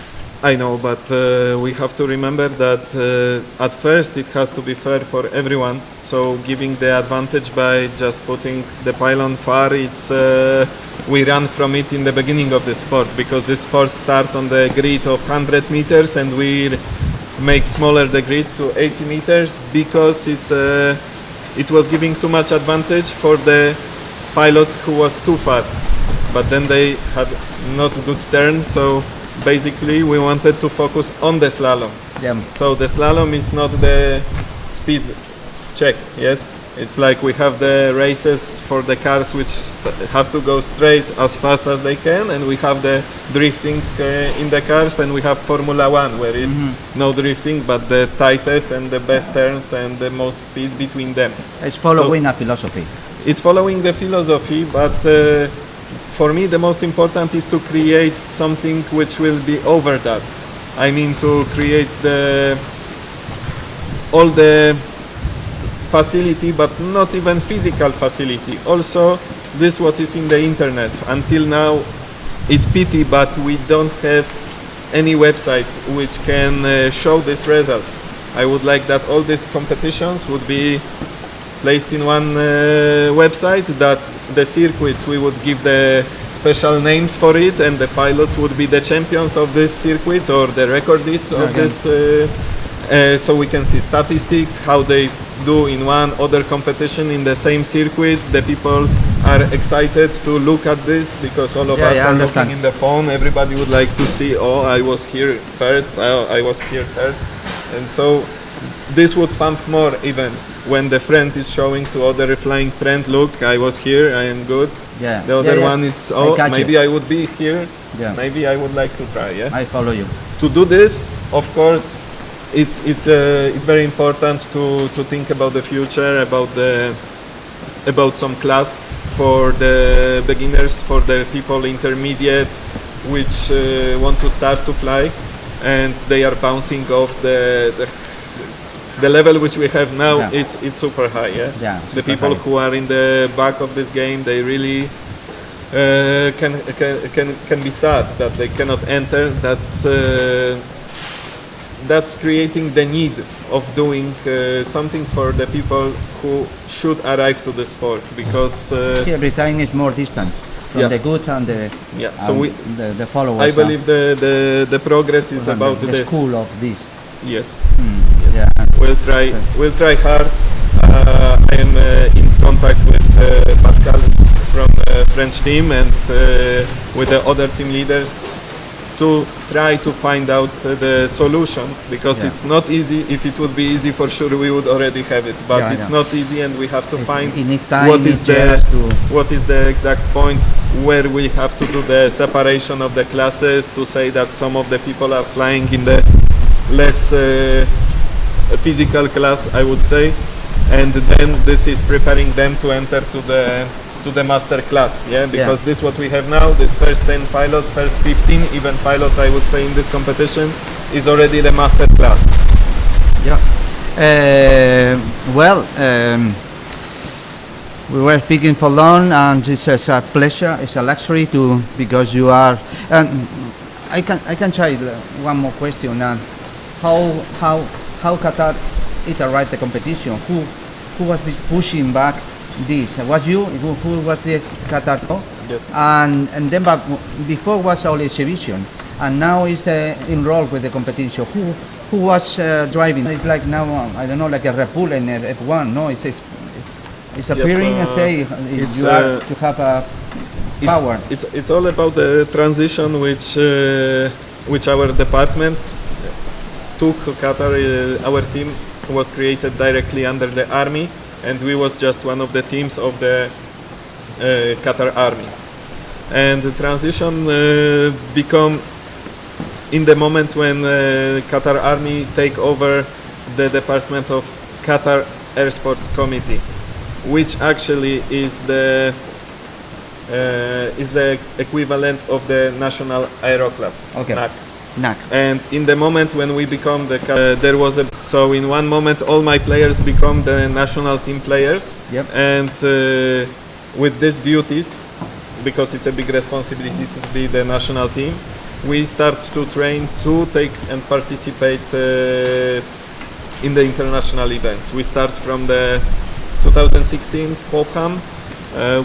I know, but we have to remember that at first it has to be fair for everyone. So giving the advantage by just putting the pylon far, it's we run from it in the beginning of the sport, because this sport starts on the grid of 100 meters and we make smaller the grid to 80 meters because it was giving too much advantage for the pilots who was too fast, but then they had not good turn. So basically we wanted to focus on the slalom. Yeah. So the slalom is not the speed check, yes? It's like we have the races for the cars which have to go straight as fast as they can, and we have the drifting in the cars, and we have Formula One where is no drifting but the tightest and the best turns and the most speed between them. It's following a philosophy. It's following the philosophy, but for me the most important is to create something which will be over that. I mean, to create all the facility, but not even physical facility. Also, this what is in the internet. Until now, it's pity, but we don't have any website which can show this result. I would like that all these competitions would be placed in one website, that the circuits we would give the special names for it, and the pilots would be the champions of these circuits or the recordists of this, so we can see statistics, how they do in one other competition in the same circuit. The people are excited to look at this because all of us are looking in the phone. Everybody would like to see, oh, I was here first, I was here third, and so this would pump more even when the friend is showing to other flying friend, look, I was here, I am good. Yeah. The other one is, oh, maybe I would be here. Yeah. Maybe I would like to try. Yeah. I follow you. To do this, of course, it's very important to think about the future, about some class for the beginners, for the people intermediate, which want to start to fly, and they are bouncing off the level which we have now. Yeah. It's super high. Yeah. Super The people high. who are in the back of this game, they really can be sad that they cannot enter. That's creating the need of doing something for the people who should arrive to the sport, because Every time it's more distance from the good and the so the followers. I believe the progress is and about the this. school of this. Yes. Yeah. We'll try hard. I am in contact with Pascal from French team and with the other team leaders to try to find out the solution, because it's not easy. If it would be easy, for sure we would already have it, but it's not easy, and we have to find what is the exact point where we have to do the separation of the classes, to say that some of the people are flying in the less physical class, I would say, and then this is preparing them to enter to the master class, because this what we have now, this first 10 pilots, first 15 even pilots, I would say, in this competition is already the master class. We were speaking for long, and it's a pleasure, it's a luxury because you are. I can try one more question. How Qatar iterate the competition? Who was pushing back this? Was you? Who was the Qatar? Yes. And then, but before was only exhibition, and now is enrolled with the competition. Who was driving? It's like now, I don't know, like a Red Bull and a F1. No, it's appearing and say you are to have a power. It's all about the transition which our department took to Qatar. Our team was created directly under the army, and we was just one of the teams of the Qatar army. And the transition become in the moment when Qatar army take over the department of Qatar Air Sports Committee, which actually is the equivalent of the National Aero Club. Okay. NAC. And in the moment when we become there was so in one moment all my players become the national team players. Yep. And with these duties, because it's a big responsibility to be the national team, we start to train to take and participate in the international events. We start from the 2016 Popham,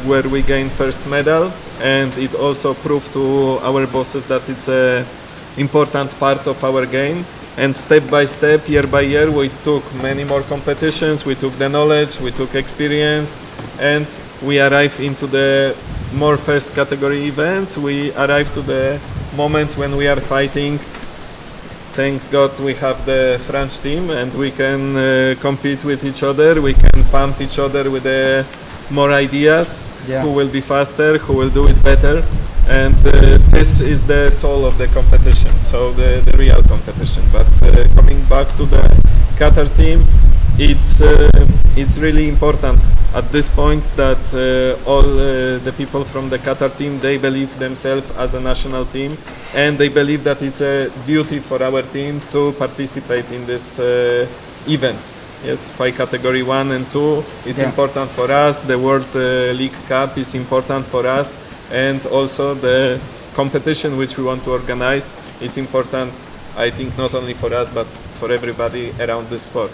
where we gained first medal, and it also proved to our bosses that it's a important part of our game. And step by step, year by year, we took many more competitions, we took the knowledge, we took experience, and we arrived into the more first category events. We arrived to the moment when we are fighting. Thank God we have the French team and we can compete with each other, we can pump each other with more ideas, who will be faster, who will do it better. And this is the soul of the competition, so the real competition. But coming back to the Qatar team, it's really important at this point that all the people from the Qatar team, they believe themselves as a national team, and they believe that it's a duty for our team to participate in this events. Yes, fight category 1 and 2, it's important for us. The World League Cup is important for us. And also the competition which we want to organize is important, I think, not only for us but for everybody around the sport.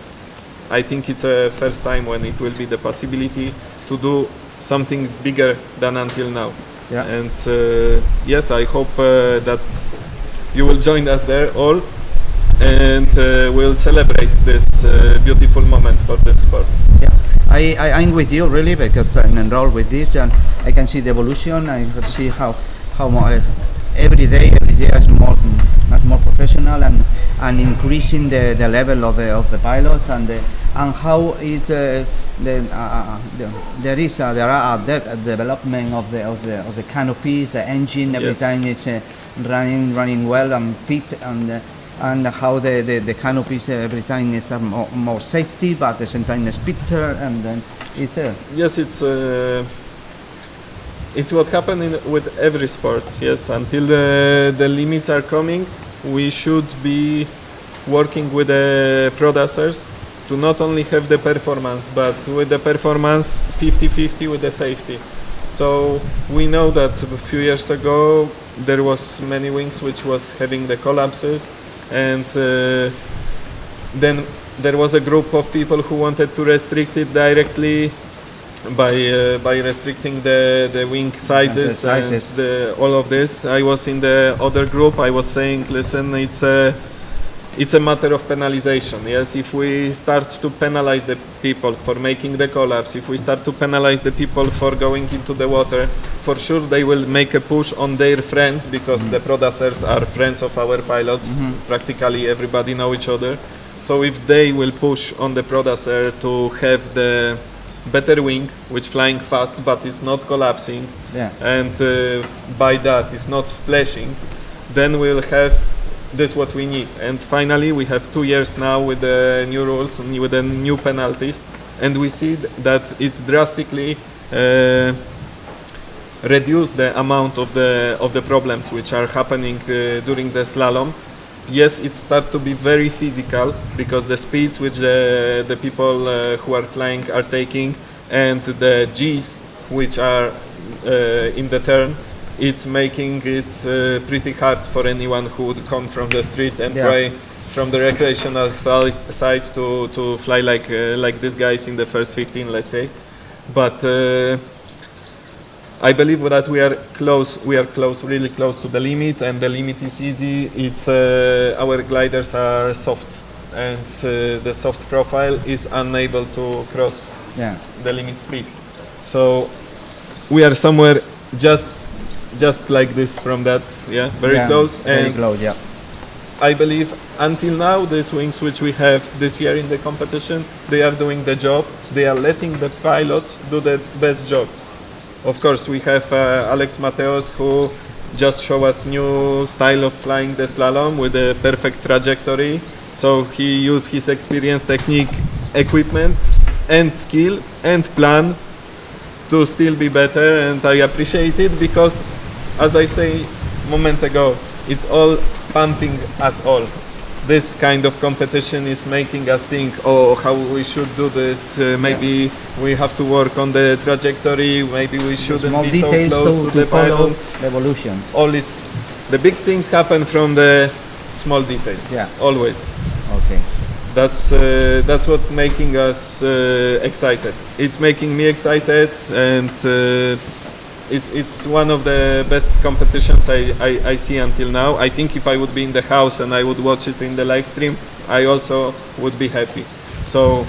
I think it's a first time when it will be the possibility to do something bigger than until now. Yeah. And yes, I hope that you will join us there all, and we'll celebrate this beautiful moment for the sport. Yeah, I'm with you really, because I'm enrolled with this and I can see the evolution. I can see how more, every day is more professional and increasing the level of the pilots and how it there are development of the canopy, the engine. Every time it's running well and fit, and how the canopies every time is more safety, but at the same time it's better, and then it's yes, it's what happened with every sport. Yes, until the limits are coming, we should be working with the producers to not only have the performance, but with the performance 50-50 with the safety. So we know that a few years ago there was many wings which was having the collapses, and then there was a group of people who wanted to restrict it directly by restricting the wing sizes and all of this. I was in the other group. I was saying, listen, it's a matter of penalization. Yes, if we start to penalize the people for making the collapse, if we start to penalize the people for going into the water, for sure they will make a push on their friends, because the producers are friends of our pilots. Practically everybody know each other. So if they will push on the producer to have the better wing, which flying fast but is not collapsing, and by that it's not splashing, then we'll have this what we need. And finally we have 2 years now with the new rules, with the new penalties, and we see that it's drastically reduced the amount of the problems which are happening during the slalom. Yes, it starts to be very physical, because the speeds which the people who are flying are taking, and the G's which are in the turn, it's making it pretty hard for anyone who would come from the street and try from the recreational side to fly like these guys in the first 15, let's say. But I believe that we are close, really close to the limit, and the limit is easy. It's our gliders are soft, and the soft profile is unable to cross the limit speeds. So we are somewhere just like this from that, very close. Very close, I believe until now these wings which we have this year in the competition, they are doing the job. They are letting the pilots do the best job. Of course, we have Alex Mateos, who just showed us new style of flying the slalom with a perfect trajectory. So he used his experience, technique, equipment, and skill and plan to still be better, and I appreciate it, because, as I say a moment ago, it's all pumping us all. This kind of competition is making us think, oh, how we should do this, maybe we have to work on the trajectory, maybe we shouldn't be so close to the follow pylon. the evolution. All is the big things happen from the small details. Yeah. Always. Okay. That's what making us excited. It's making me excited, and it's one of the best competitions I see until now. I think if I would be in the house and I would watch it in the live stream, I also would be happy. So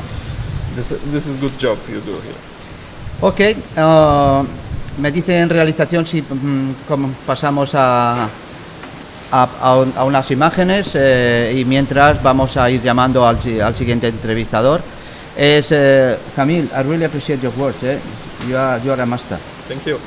this is good job you do here. Ok, me dice en realización si pasamos a unas imágenes y mientras vamos a ir llamando al siguiente entrevistador. Es Camille, I really appreciate your words. You are a master. Thank you.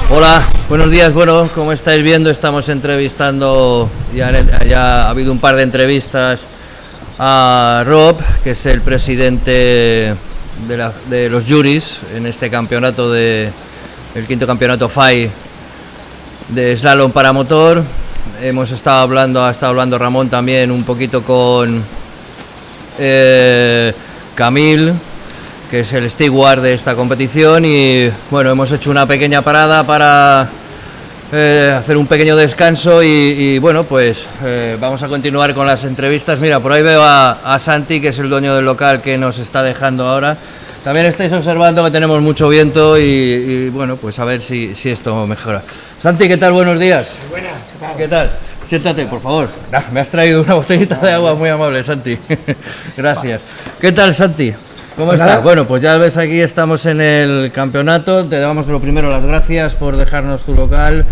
Hola. Buenos días, bueno, como estáis viendo estamos entrevistando, ya ha habido un par de entrevistas a Rob, que es el presidente de los juries en este campeonato, el quinto campeonato FAI de Slalom Paramotor. Ha estado hablando Ramón también un poquito con Camille, que es el steward de esta competición, y bueno, hemos hecho una pequeña parada para hacer un pequeño descanso y bueno, pues vamos a continuar con las entrevistas. Mira, por ahí veo a Santi, que es el dueño del local, que nos está dejando ahora. También estáis observando que tenemos mucho viento y bueno, pues a ver si esto mejora. Santi, ¿qué tal? Buenos días. Muy buenas, ¿qué tal? ¿Qué tal? Siéntate, por favor. Me has traído una botellita de agua, muy amable, Santi. Gracias. ¿Qué tal, Santi? ¿Cómo estás? Bueno, pues ya ves, aquí estamos en el campeonato. Te damos lo primero las gracias por dejarnos tu local.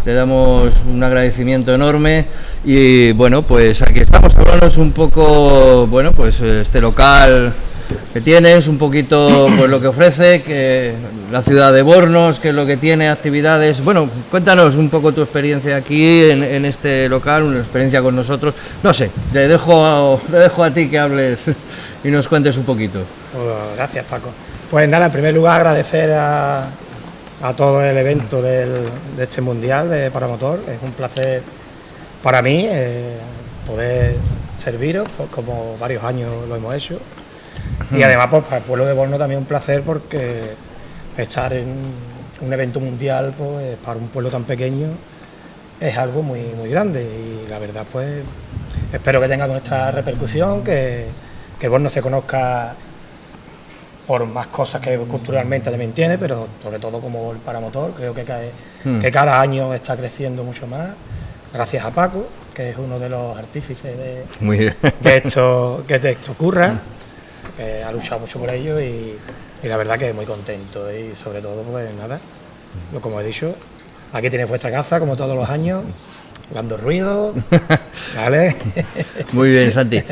Te damos un agradecimiento enorme y bueno, pues aquí estamos. Háblanos un poco, bueno, pues este local que tienes, un poquito pues lo que ofrece, que la ciudad de Bornos, qué es lo que tiene, actividades. Bueno, cuéntanos un poco tu experiencia aquí en este local, una experiencia con nosotros. No sé, le dejo a ti que hables y nos cuentes un poquito. Gracias, Paco. Pues nada, en primer lugar agradecer a todo el evento de este mundial de Paramotor. Es un placer para mí poder serviros, pues, como varios años lo hemos hecho. Y además, pues para el pueblo de Borno también un placer, porque estar en un evento mundial, pues para un pueblo tan pequeño es algo muy, muy grande. Y la verdad, pues espero que tenga nuestra repercusión, que Borno se conozca por más cosas que culturalmente también tiene, pero sobre todo como el paramotor. Creo que cada año está creciendo mucho más, gracias a Paco, que es uno de los artífices de esto, que esto ocurra, que ha luchado mucho por ello y la verdad que muy contento. Y sobre todo, pues nada, como he dicho, aquí tienes vuestra casa como todos los años, dando ruido, ¿vale? Muy bien, Santi.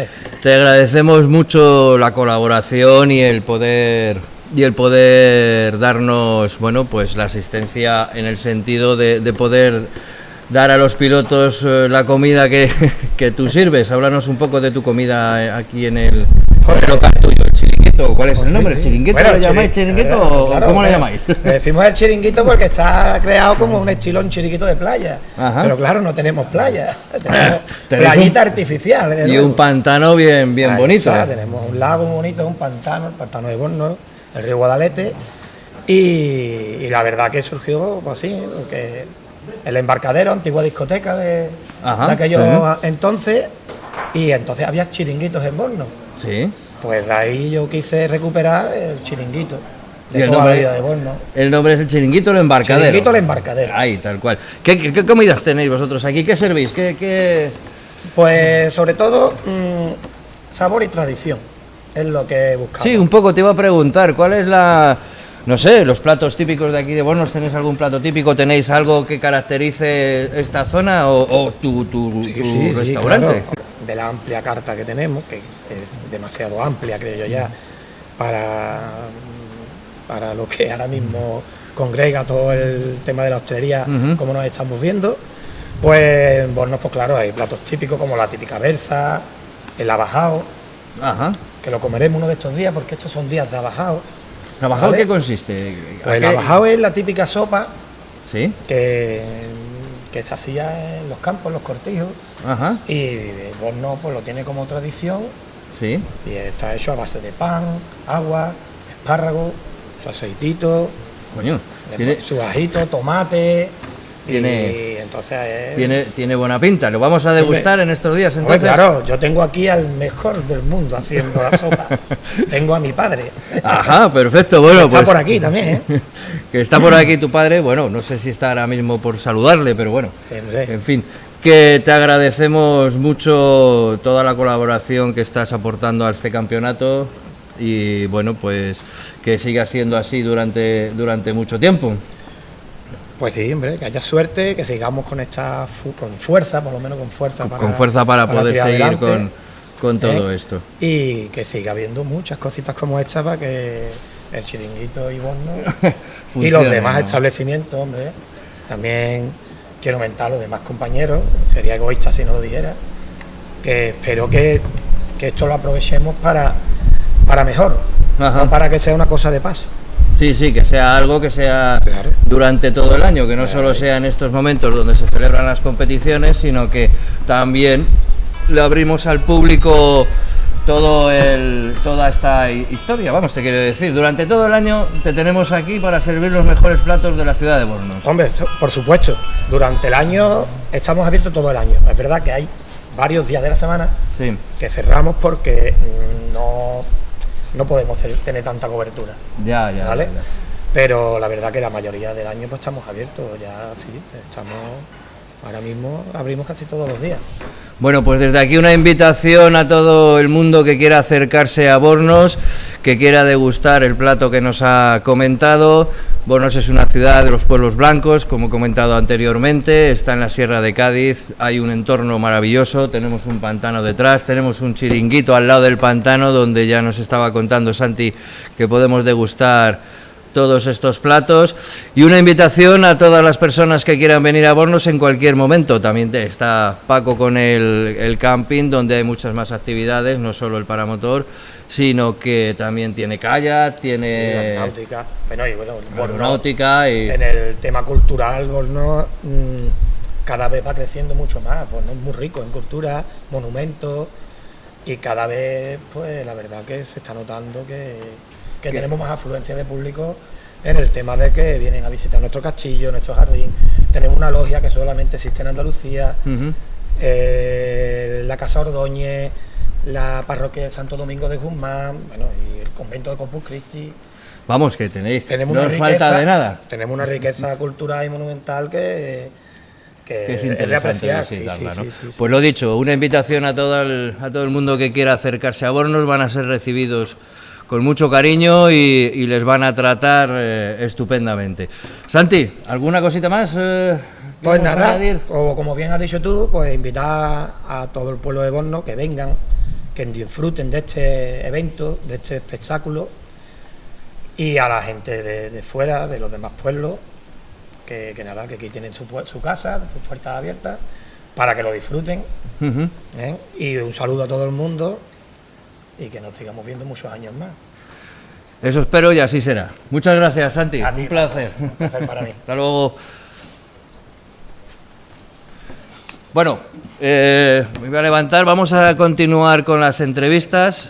Te agradecemos mucho la colaboración y el poder darnos, bueno, pues la asistencia en el sentido de poder dar a los pilotos la comida que tú sirves. Háblanos un poco de tu comida aquí en el local tuyo, el chiringuito. ¿Cuál es el nombre? ¿El chiringuito? Bueno, ¿lo llamáis chiringuito o claro, cómo lo llamáis? Le decimos el chiringuito porque está creado como un estilo chiringuito de playa. Ajá. Pero claro, no tenemos playa, tenemos playita artificial. Y un pantano bien bonito. Está, tenemos un lago muy bonito, un pantano, el pantano de Borno, el río Guadalete. Y la verdad que surgió pues, así, porque el embarcadero, antigua discoteca de aquellos entonces, y entonces había chiringuitos en Borno. Sí. Pues de ahí yo quise recuperar el chiringuito de toda la vida de Borno. El nombre es el chiringuito, el embarcadero. Chiringuito, el embarcadero. Ahí, tal cual. ¿Qué comidas tenéis vosotros aquí? ¿Qué servís? Pues sobre todo sabor y tradición es lo que buscamos. Sí, un poco te iba a preguntar, ¿cuál es no sé, los platos típicos de aquí de Bornos? ¿Tenéis algún plato típico? ¿Tenéis algo que caracterice esta zona o tu restaurante? Claro. De la amplia carta que tenemos, que es demasiado amplia, creo yo ya, para lo que ahora mismo congrega todo el tema de la hostelería, como nos estamos viendo, pues en Bornos, pues claro, hay platos típicos como la típica berza, el abajao, que lo comeremos uno de estos días, porque estos son días de abajao. ¿El abajao qué consiste? Pues el abajao es la típica sopa, ¿sí?, que se hacía en los campos, en los cortijos, y Borno pues lo tiene como tradición, sí, y está hecho a base de pan, agua, espárrago, su aceitito, su ajito, tomate, y entonces tiene buena pinta. Lo vamos a degustar en estos días, entonces. Claro, yo tengo aquí al mejor del mundo haciendo la sopa. Tengo a mi padre. Ajá, perfecto. Bueno, está por aquí también, que está por aquí tu padre. Bueno, no sé si está ahora mismo por saludarle, pero bueno, en fin, que te agradecemos mucho toda la colaboración que estás aportando a este campeonato y bueno, pues que siga siendo así durante mucho tiempo. Pues sí, hombre, que haya suerte, que sigamos con con fuerza, por lo menos con fuerza. Con fuerza para poder seguir adelante, con todo esto. Y que siga habiendo muchas cositas como esta para que el chiringuito y Borno y los demás establecimientos, hombre, También quiero comentar a los demás compañeros, sería egoísta si no lo dijera, que espero que esto lo aprovechemos para mejor, Ajá. no para que sea una cosa de paso. Sí, sí, que sea algo que sea Claro. durante todo el año, que no solo sea en estos momentos donde se celebran las competiciones, sino que también le abrimos al público toda esta historia. Vamos, te quiero decir, durante todo el año te tenemos aquí para servir los mejores platos de la ciudad de Bornos. Hombre, por supuesto, durante el año estamos abiertos todo el año. Es verdad que hay varios días de la semana Sí. que cerramos porque no podemos tener tanta cobertura, Ya, ya, ¿vale? ya. Pero la verdad que la mayoría del año pues estamos abiertos, ya sí, ahora mismo abrimos casi todos los días. Bueno, pues desde aquí una invitación a todo el mundo que quiera acercarse a Bornos, que quiera degustar el plato que nos ha comentado. Bornos es una ciudad de los pueblos blancos, como he comentado anteriormente, está en la Sierra de Cádiz, hay un entorno maravilloso, tenemos un pantano detrás, tenemos un chiringuito al lado del pantano donde ya nos estaba contando Santi que podemos degustar todos estos platos, y una invitación a todas las personas que quieran venir a Bornos en cualquier momento. También está Paco con el camping, donde hay muchas más actividades, no solo el paramotor, sino que también tiene kayak, tiene Náutica, bueno, y bueno, aeronáutica y... en el tema cultural, Bornos cada vez va creciendo mucho más. Bornos es muy rico en cultura, monumentos, y cada vez, pues la verdad que se está notando que tenemos más afluencia de público en el tema de que vienen a visitar nuestro castillo, nuestro jardín. Tenemos una logia que solamente existe en Andalucía, la Casa Ordóñez, la parroquia de Santo Domingo de Guzmán, bueno, y el convento de Corpus Christi. Vamos, que tenéis, Tenemos no una os falta de nada. Tenemos una riqueza cultural y monumental que Es de interesante apreciar. visitarla, ¿no? Sí. Pues lo dicho, una invitación a todo el mundo que quiera acercarse a Bornos, van a ser recibidos con mucho cariño y les van a tratar estupendamente. Santi, ¿alguna cosita más? Pues nada, o como bien has dicho tú, pues invitar a todo el pueblo de Bornos que vengan, que disfruten de este evento, de este espectáculo, y a la gente de fuera, de los demás pueblos, que nada, que aquí tienen su casa, sus puertas abiertas, para que lo disfruten. ¿Eh? Y un saludo a todo el mundo y que nos sigamos viendo muchos años más. Eso espero y así será. Muchas gracias, Santi. A ti, Un placer. Un placer para mí. Hasta luego. Bueno, me voy a levantar. Vamos a continuar con las entrevistas.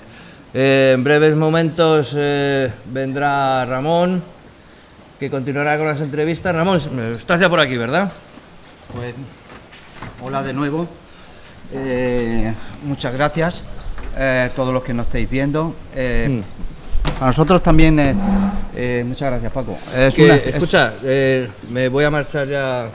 En breves momentos vendrá Ramón, que continuará con las entrevistas. Ramón, estás ya por aquí, ¿verdad? Pues, hola de nuevo. Muchas gracias a todos los que nos estáis viendo. A nosotros también, muchas gracias, Paco. Escucha, me voy a marchar ya.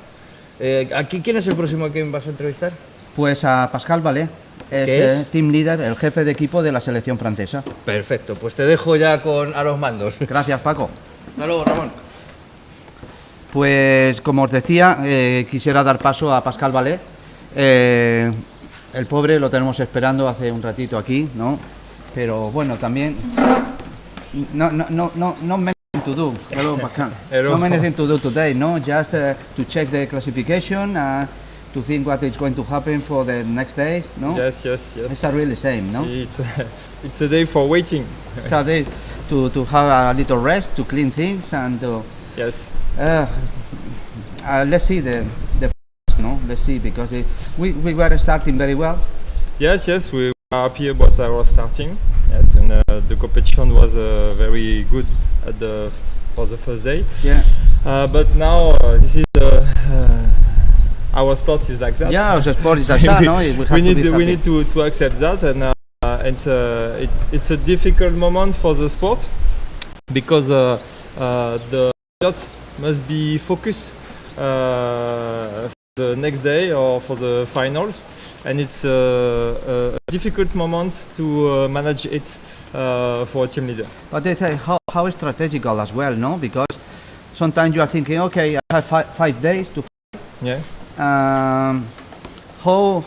¿Aquí quién es el próximo a quien vas a entrevistar? Pues a Pascal Valé, es team leader, el jefe de equipo de la selección francesa. Perfecto, pues te dejo ya a los mandos. Gracias, Paco. Hasta luego, Ramón. Pues como os decía, quisiera dar paso a Pascal Valé. El pobre lo tenemos esperando hace un ratito aquí, ¿no? Pero bueno, también no many to do. Hello, Pascal. Hello. No many things to do today, no? Just to check the classification, to think what is going to happen for the next day, no? Yes. It's a really shame, no? It's a day for waiting. It's a day to have a little rest, to clean things, and to, Yes. let's see the no. Let's see, because we were starting very well. Yes, we are happy about our starting. Yes, and the competition was very good for the first day. Yeah. But now this is our sport is like that. Yeah, the sport is like that, no? We have to be happy. We need to accept that, and it's a difficult moment for the sport because the pilot must be focused for the next day or for the finals, and it's a difficult moment to manage it for a team leader. But they say how strategical as well, no? Because sometimes you are thinking, okay, I have 5 days to. Yeah. How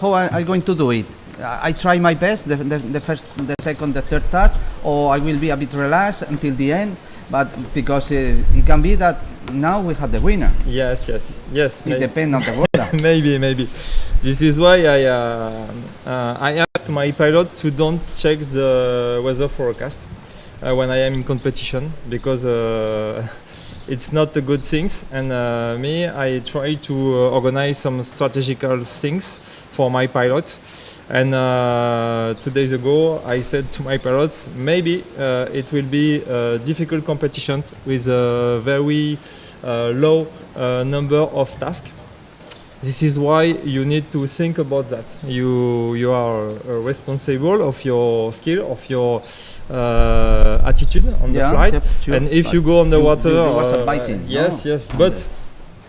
are I going to do it? I try my best, the first, the second, the third touch, or I will be a bit relaxed until the end. But because it can be that now we have the winner. Yes. It depends on the weather. maybe. This is why I asked my pilot to don't check the weather forecast when I am in competition, because it's not a good thing. And I try to organize some strategical things for my pilot. And 2 days ago, I said to my pilots, maybe it will be a difficult competition with a very low number of tasks. This is why you need to think about that. You are responsible of your skill, of your attitude on the flight. Yep, sure. And if But you go on the water, you was advising, yes, no? but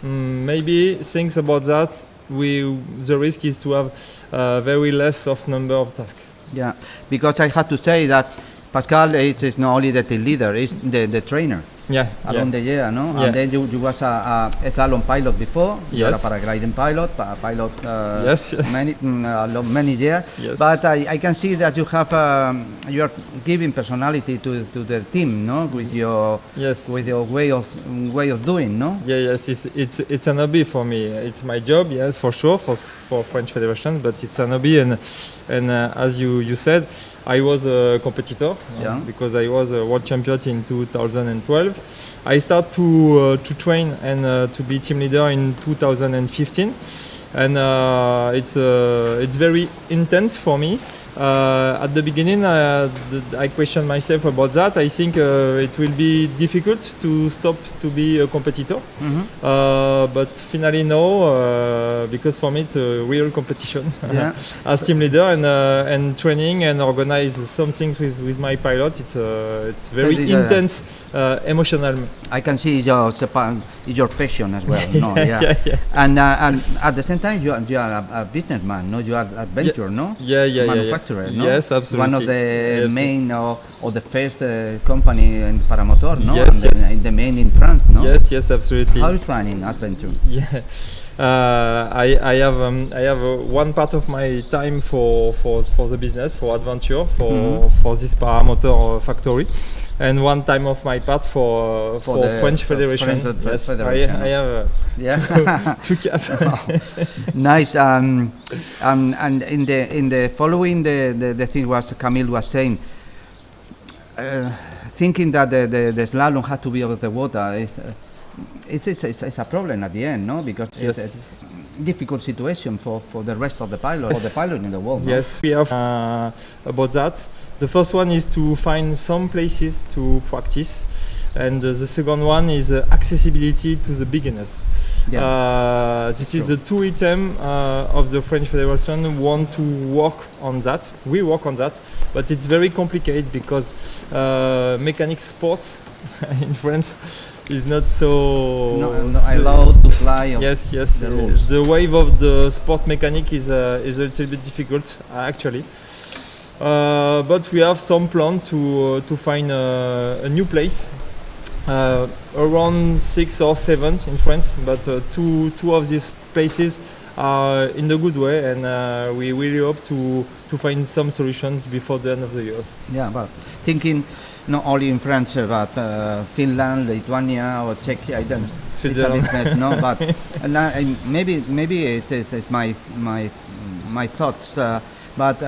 maybe think about that. The risk is to have very less of number of tasks. Yeah, because I have to say that Pascal is not only the team leader, it's the trainer along the year, no? Yeah. And then you was a slalom pilot before, you are a Yes. paragliding pilot, Yes. many years. Yes. But I can see that you have you are giving personality to the team, no? With your way of doing, no? Yes, it's an hobby for me. It's my job, yes, for sure, for French Federation, but it's an hobby, and as you said, I was a competitor because I was a world champion in 2012. I started to train and to be team leader in 2015, and it's very intense for me. At the beginning, I questioned myself about that. I think it will be difficult to stop to be a competitor, but finally no, because for me it's a real competition as team leader, and training and organize some things with my pilot. It's very intense, emotional. I can see your passion as well. No, And at the same time, you are a businessman, no? You are an adventurer, no? Manufacturer, no? Yes, absolutely. One of the main or the first company in Paramotor, no? Yes, and the main in France, no? Yes, absolutely. How is running adventure? Yeah. I have one part of my time for the business, for adventure, for this Paramotor factory, and one time of my part for French Federation. Federation. I have two caps. Nice. And in the following the thing was Camille was saying, thinking that the slalom had to be over the water. It's a problem at the end, no? Because it's a difficult situation for the rest of the pilot, or the pilot in the world. No? Yes, we have about that. The first one is to find some places to practice, and the second one is accessibility to the beginners. This is the two items of the French Federation want to work on that. We work on that, but it's very complicated because mechanic sports in France is not so allowed to fly. Yes. The rules. The wave of the sport mechanic is a little bit difficult actually. But we have some plan to find a new place. Around 6 or 7 in France, but two of these places are in the good way, and we really hope to find some solutions before the end of the year. Yeah, but thinking not only in France, but Finland, Lithuania, or Czechia, I don't. Switzerland. No, but maybe it's my thoughts, but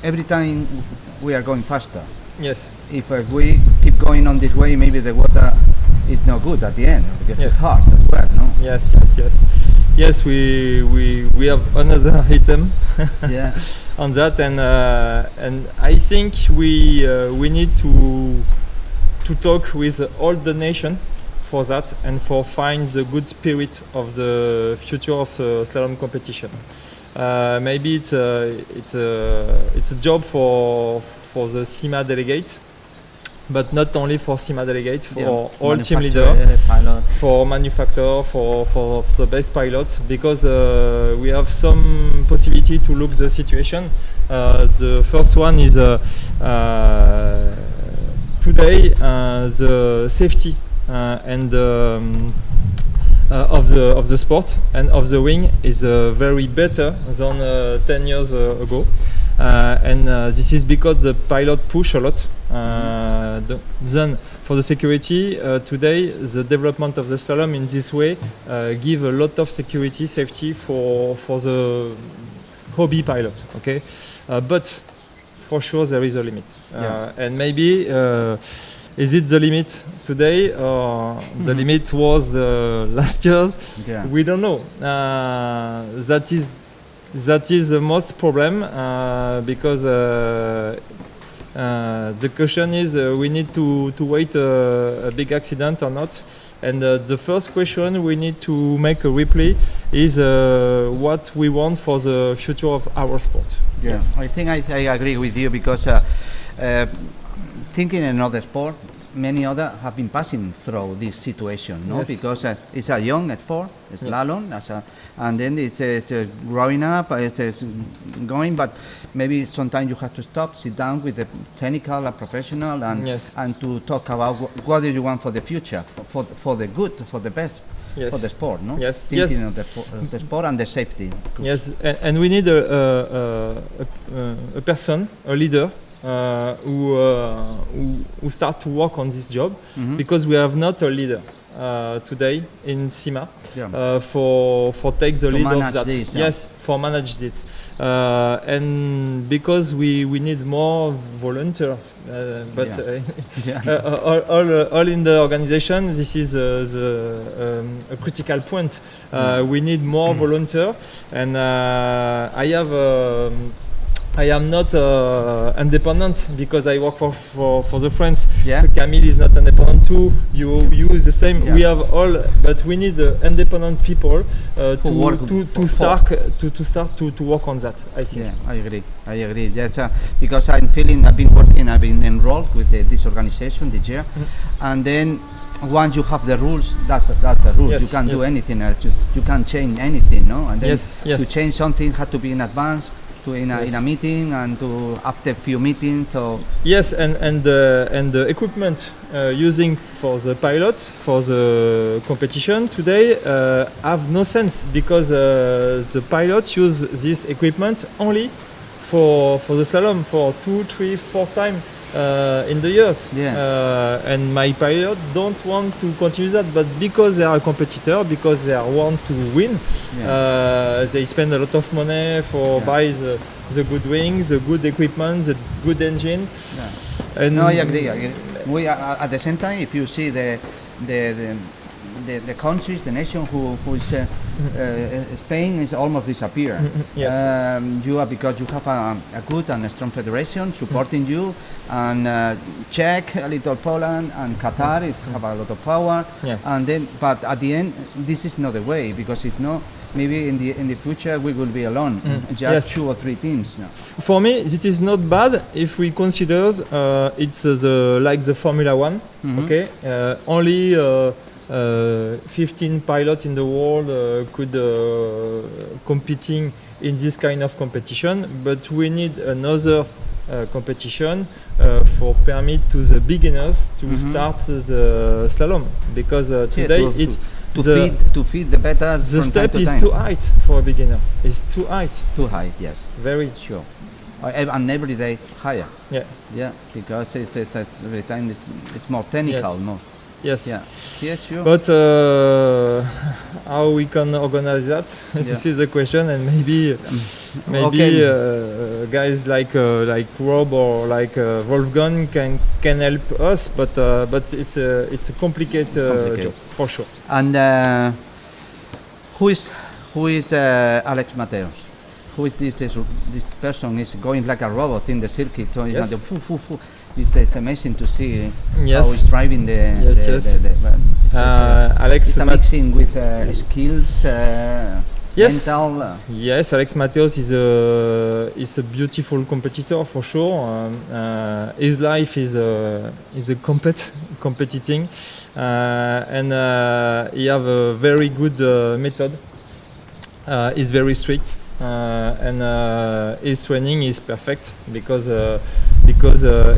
every time we are going faster. Yes. If we keep going on this way, maybe the water is not good at the end because it's hard as well, no? Yes. Yes, we have another item on that, and I think we need to talk with all the nation for that, and for find the good spirit of the future of the slalom competition. Maybe it's a job for the CIMA delegate, but not only for CIMA delegate, for all team leader, for manufacturer, for the best pilots, because we have some possibility to look the situation. The first one is today the safety and of the sport and of the wing is very better than 10 years ago. and this is because the pilot push a lot. Then for the security, today the development of the slalom in this way give a lot of safety for the hobby pilot. Okay, but for sure there is a limit, and maybe is it the limit today or the limit was last year's? Yeah. We don't know. That is the most problem because the question is we need to wait a big accident or not. And the first question we need to make a replay is what we want for the future of our sport. Yes, I think I agree with you because thinking another sport, many others have been passing through this situation, no? Yes. Because it's a young sport, slalom, and then it's growing up, it's going, but maybe sometimes you have to stop, sit down with a technical, a professional, and to talk about what do you want for the future, for the good, for the best. For the sport, no? Yes. Thinking of the sport and the safety. Yes, and we need a person, a leader, who start to work on this job, because we have not a leader today in CIMA for take the lead of that. This, yes, for manage this, and because we need more volunteers, but all in the organization this is a critical point. We need more volunteer, and I am not independent because I work for the friends. Camille is not independent too. You is the same. We have all, but we need independent people to start to work on that. I think. Yeah, I agree. Yes, because I've been enrolled with this organization this year, and then once you have the rules, that's the rules. Yes, you can't do anything else. You can't change anything, no? And then to change something had to be in advance. In a meeting and to after few meetings. So yes, and the equipment using for the pilots for the competition today have no sense because the pilots use this equipment only for the slalom for 2, 3, 4 times in the years. And my pilot don't want to continue that, but because they are a competitor, because they want to win, they spend a lot of money for buy the good wings, the good equipment, the good engine. And no, I agree. We are, at the same time, if you see the countries, the nation who is Spain is almost disappear. Because you have a good and a strong federation supporting you, and Czech, a little Poland, and Qatar have a lot of power. And then, but at the end, this is not the way, because if not, maybe in the future we will be alone, just 2 or 3 teams. No. For me, this is not bad if we consider it's like the Formula 1. Okay, only 15 pilots in the world could competing in this kind of competition, but we need another competition for permit to the beginners to start the slalom, because today it's to feed the better. The step is too high for a beginner. It's too high. Too high, yes. Very sure. And every day higher. Yeah, because every time it's more technical, more. Yes. Yeah, sure. But how we can organize that? This is the question, and maybe guys like Rob or like Wolfgang can help us, but it's a complicated job for sure. And who is Alex Mateos? Who is this person? Is going like a robot in the circuit, so it's amazing to see how he's driving Alex mixing with skills, mental. Yes, Alex Mateos is a beautiful competitor for sure. His life is a competing, and he have a very good method. He's very strict. And his training is perfect because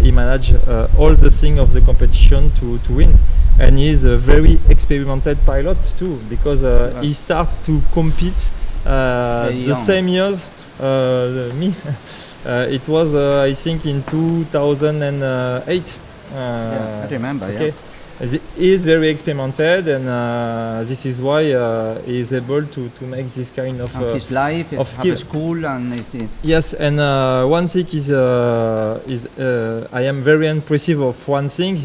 he managed all the things of the competition to win, and he's a very experimented pilot too, because he start to compete the same years me It was, I think, in 2008. Yeah, I remember. Okay. Yeah. He is very experimented, and this is why he is able to make this kind of His life, of have skill. a school, and Yes, and one thing is I am very impressive of one thing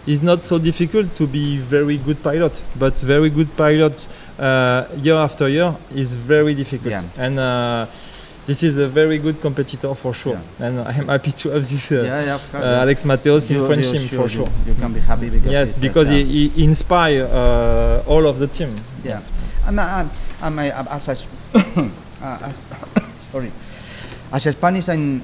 is not so difficult to be very good pilot, but very good pilot year after year is very difficult. Yeah. And this is a very good competitor for sure, Yeah. and I am happy to have this of course. Alex Mateos in French team for sure. You can be happy because Yes, he's because such a- he inspire all of the team. Yeah. As a sorry, as a Spanish, I'm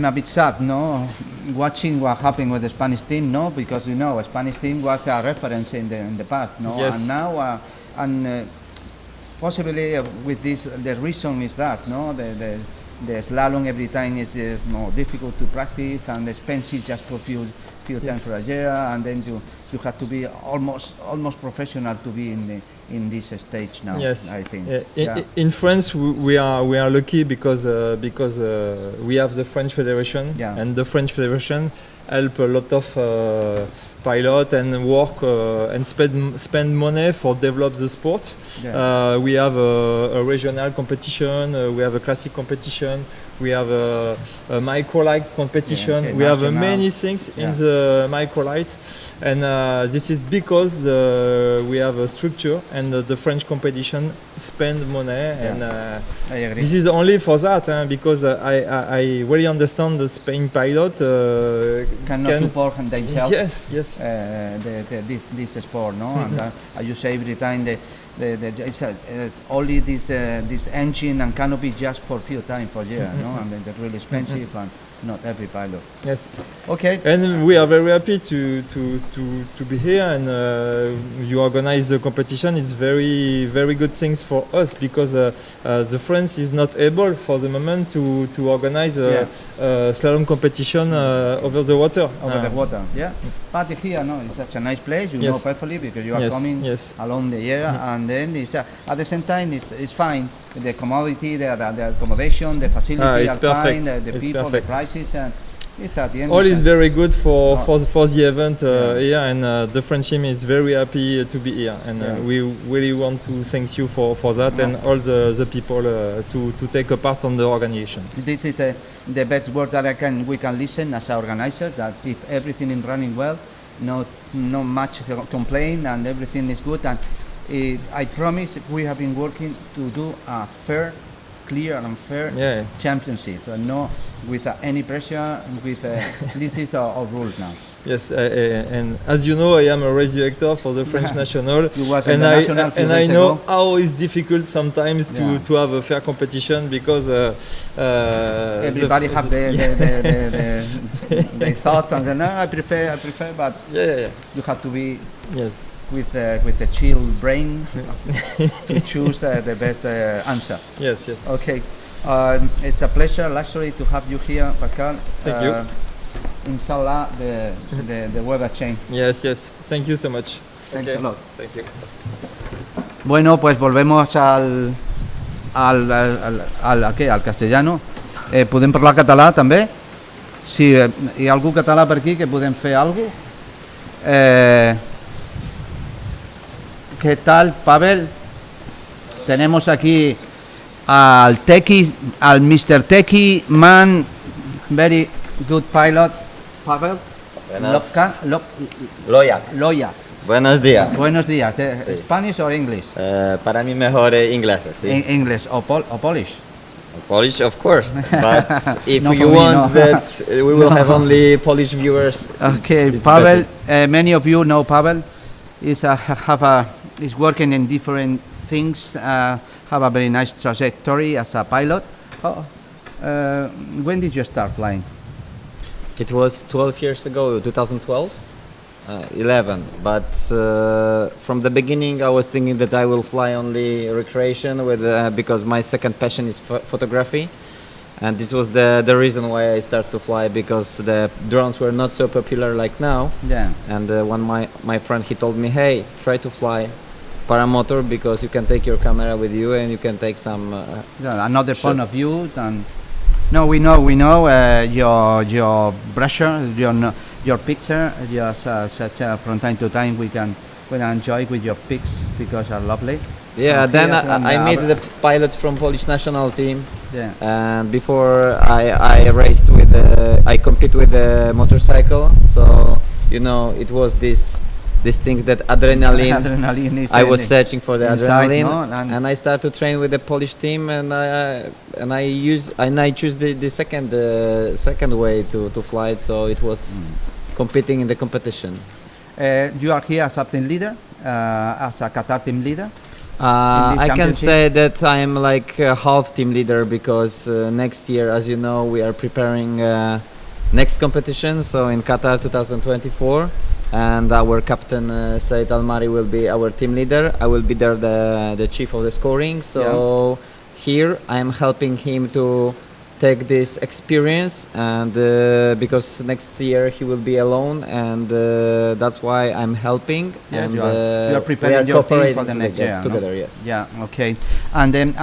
a bit sad, no, watching what happened with the Spanish team, no, because a Spanish team was a reference in the past, no, Yes. and now possibly with this, the reason is that, no, the slalom every time is more difficult to practice and expensive just for few times per year, and then you have to be almost professional to be in this stage now. Yes, I think. In France we are lucky because we have the French Federation, Yeah. and the French Federation help a lot of pilot and work and spend money for develop the sport. Yeah. We have a regional competition, we have a classic competition, we have a microlight competition, okay, we have national. many things Yeah. in the microlight, and this is because we have a structure, and the French competition spend money, and I agree. this is only for that, because I really understand the Spain pilot Cannot support themselves. yes. This sport, no, and as you say every time it's only this engine and canopy just for few times per year, no, and they're really expensive and not every pilot. Yes. Okay. And we are very happy to be here, and you organize the competition. It's very good things for us, because the France is not able for the moment to organize a slalom competition over the water. Over the water, yeah. But here, no, it's such a nice place. You Yes. know perfectly because you are Yes, coming yes. along the year, and then it's at the same time it's fine. The commodity, the accommodation, the facility it's are perfect. fine. The It's people, perfect. the prices, and it's at the end. All it's is a- very good for Oh. the event Yeah. here, and the French team is very happy to be here, and Yeah. we really want to thank you for that, No. and all the people to take a part on the organization. This is the best word that we can listen as an organizer. That if everything is running well, no much complaint, and everything is good. And I promise we have been working to do a fair, clear and fair Yeah. championship, no with any pressure. With this is our rules now. Yes, and as you know, I am a race director for the French national, You was in and the I national few and I days know ago. how it's difficult sometimes Yeah. to have a fair competition, because Everybody have the thought, and then I prefer, but yeah. you have to be Yes. with a chill brain to choose the best answer. Yes. Okay, it's a pleasure, luxury to have you here, Pascal. Thank you. Inshallah, the weather change. Yes. Thank you so much. Thanks Okay. a lot. Thank you. Bueno, pues volvemos al castellano. Podem parlar català també? Si hi ha algú català per aquí que podem fer alguna cosa. ¿Qué tal, Pavel? Tenemos aquí al Techie, al Mr. Techie Man, very good pilot, Pavel. Buenas. Loya. Buenos días. Buenos días. Sí. Spanish or English? Para mí mejor inglés, ¿sí? English or Polish? Polish, of course. But if No, you for me, want no. that we will have only Polish viewers. Okay, it's Pavel. better. Many of you know Pavel. Is working in different things. Have a very nice trajectory as a pilot. When did you start flying? It was 12 years ago, 2012, 11. But from the beginning, I was thinking that I will fly only recreation because my second passion is photography. And this was the reason why I started to fly, because the drones were not so popular like now. Yeah. And when my friend, he told me, hey, try to fly Paramotor, because you can take your camera with you and you can take some Another point shots. of view. And No, we know your brochure, your picture. Just such from time to time we can enjoy with your pics because are lovely. Yeah, then Here from I met Abra- the pilots from Polish national team. Yeah. And before I raced with I compete with the motorcycle, so you know it was this thing that adrenaline. Adrenaline is I was searching for the inside, adrenaline, no? and I started to train with the Polish team, and I choose the second way to fly it, so it was competing in the competition. You are here as a team leader, as a Qatar team leader. this I can championship? say that I'm like a half team leader because next year, as you know, we are preparing next competition, so in Qatar 2024, and our captain Said Almari will be our team leader. I will be there the chief of the scoring, so here I'm helping him to take this experience, and because next year he will be alone, and that's why I'm helping. Yeah, and you are we preparing your team for cooperating the next year. together. No? Yes. Yeah. Okay. And then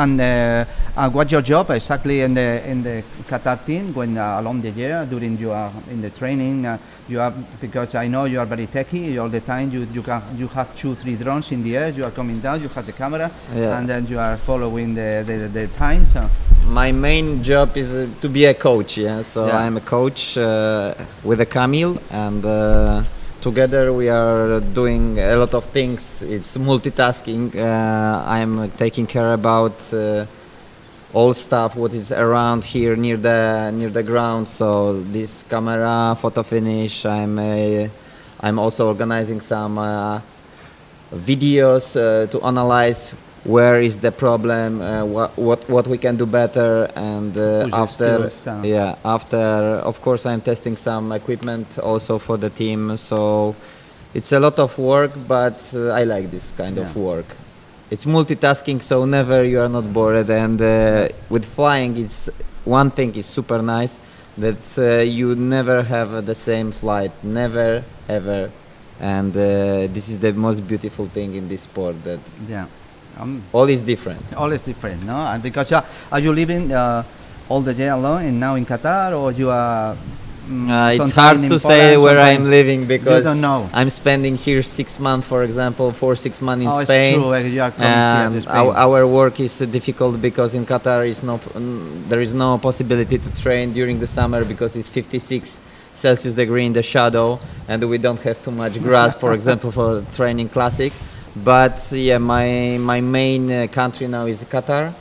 what's your job exactly in the Qatar team when along the year during you are in the training? You are, because I know you are very techy all the time. You have 2-3 drones in the air. You are coming down. You have the camera, Yeah. and then you are following the time. So. My main job is to be a coach. Yeah. So Yeah. I'm a coach with a Camille, and together we are doing a lot of things. It's multitasking. I'm taking care about all stuff what is around here near the ground. So this camera, photo finish. I'm also organizing some videos to analyze where is the problem, what we can do better, and Push the after skills, after of course I'm testing some equipment also for the team. So it's a lot of work, but I like this kind of Yeah. work. It's multitasking, so never you are not bored. And with flying, it's one thing is super nice, that you never have the same flight, never ever. And this is the most beautiful thing in this sport, that Yeah. all is different. All is different, no? And because are you living all the day alone and now in Qatar, or you are? It's sometime hard in to say Poland, where sometime- I'm living, because don't know. I'm spending here 6 months, for example, 6 months in Oh, Spain. it's true. You are coming here to And Spain. our work is difficult because in Qatar there is no possibility to train during the summer because it's 56 Celsius degree in the shadow, and we don't have too much grass, for example, for training classic. But yeah, my main country now is Qatar,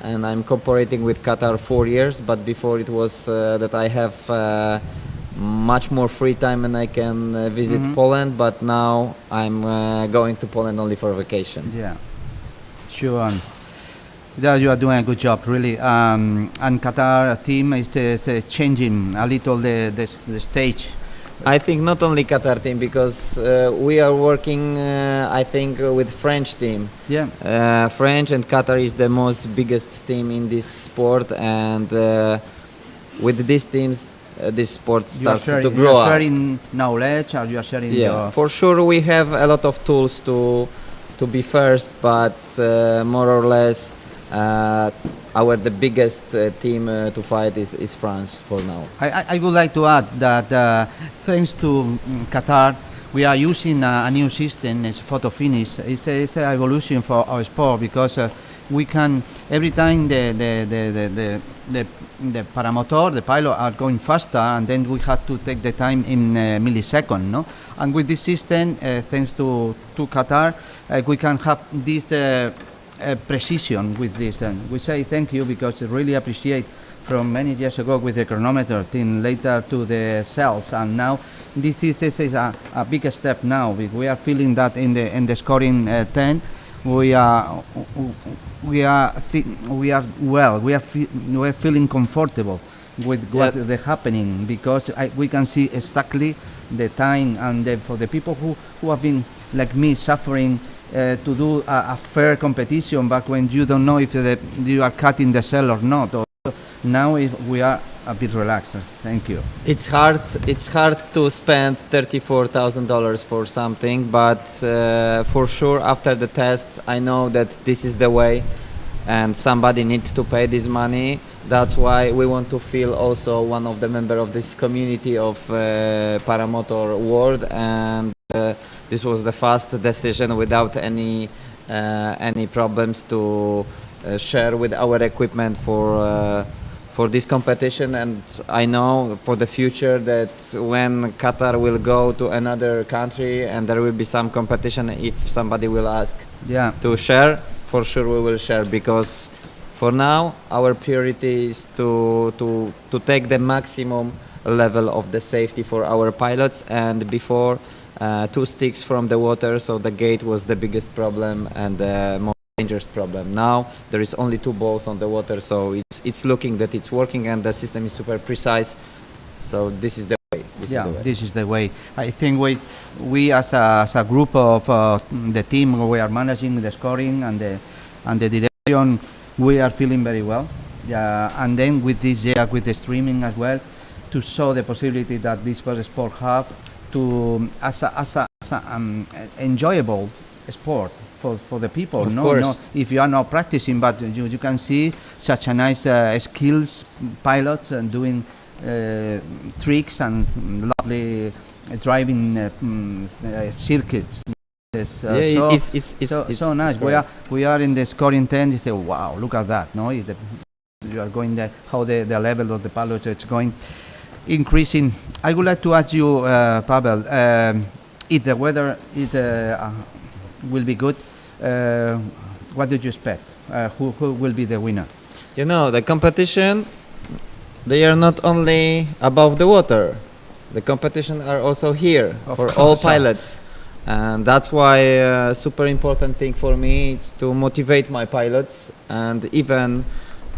and I'm cooperating with Qatar 4 years. But before it was that I have much more free time and I can visit Poland. But now I'm going to Poland only for vacation. Yeah, sure. Yeah, you are doing a good job, really. And Qatar team is changing a little the stage. I think not only Qatar team, because we are working, I think, with French team. Yeah. French and Qatar is the most biggest team in this sport, and with these teams, this sport You are starts sharing, to you grow are up. sharing knowledge, or you are sharing Yeah, your... for sure we have a lot of tools to be first, but more or less the biggest team to fight is France for now. I would like to add that thanks to Qatar, we are using a new system as photo finish. It's an evolution for our sport, because we can, every time the paramotor, the pilot, are going faster, and then we have to take the time in millisecond, no? And with this system, thanks to Qatar, we can have this precision with this. And we say thank you, because I really appreciate from many years ago with the chronometer, then later to the cells, and now this is a big step now. We are feeling that in the scoring 10, we are feeling comfortable with what is happening, because we can see exactly the time, and for the people who have been like me suffering to do a fair competition back when you don't know if you are cutting the cell or not. Now we are a bit relaxed. Thank you. It's hard to spend $34,000 for something, but for sure after the test I know that this is the way, and somebody needs to pay this money. That's why we want to feel also one of the member of this community of Paramotor world, and this was the fast decision without any problems to share with our equipment for this competition. And I know for the future that when Qatar will go to another country and there will be some competition, if somebody will ask to share, for sure we will share, because for now our priority is to take the maximum level of the safety for our pilots. And before, 2 sticks from the water, so the gate was the biggest problem and the most dangerous problem. Now there is only 2 balls on the water, so it's looking that it's working and the system is super precise. So this is the way. This is the way. I think we as a group of the team, we are managing the scoring and the direction. We are feeling very well. And then with this, with the streaming as well, to show the possibility that this first sport have to as a enjoyable sport for the people. Of course. If you are not practicing, but you can see such a nice skills pilots and doing tricks and lovely driving circuits. It's so nice. We are in the scoring 10. You say, wow, look at that. No, you are going there. How the level of the pilots is going increasing. I would like to ask you, Pavel, if the weather will be good, what did you expect? Who will be the winner? You know, the competition, they are not only above the water. The competition are also here for all pilots. And that's why super important thing for me is to motivate my pilots. And even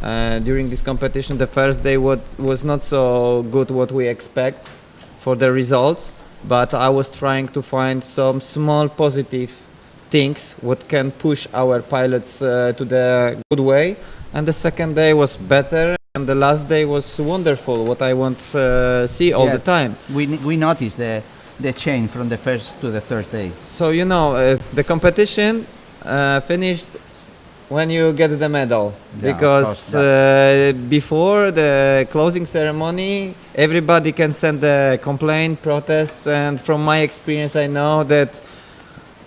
during this competition, the first day was not so good what we expect for the results, but I was trying to find some small positive things what can push our pilots to the good way. And the second day was better, and the last day was wonderful, what I want to see all the time. We noticed the change from the first to the third day. So you know, the competition finished when you get the medal, because before the closing ceremony everybody can send a complaint, protests, and from my experience I know that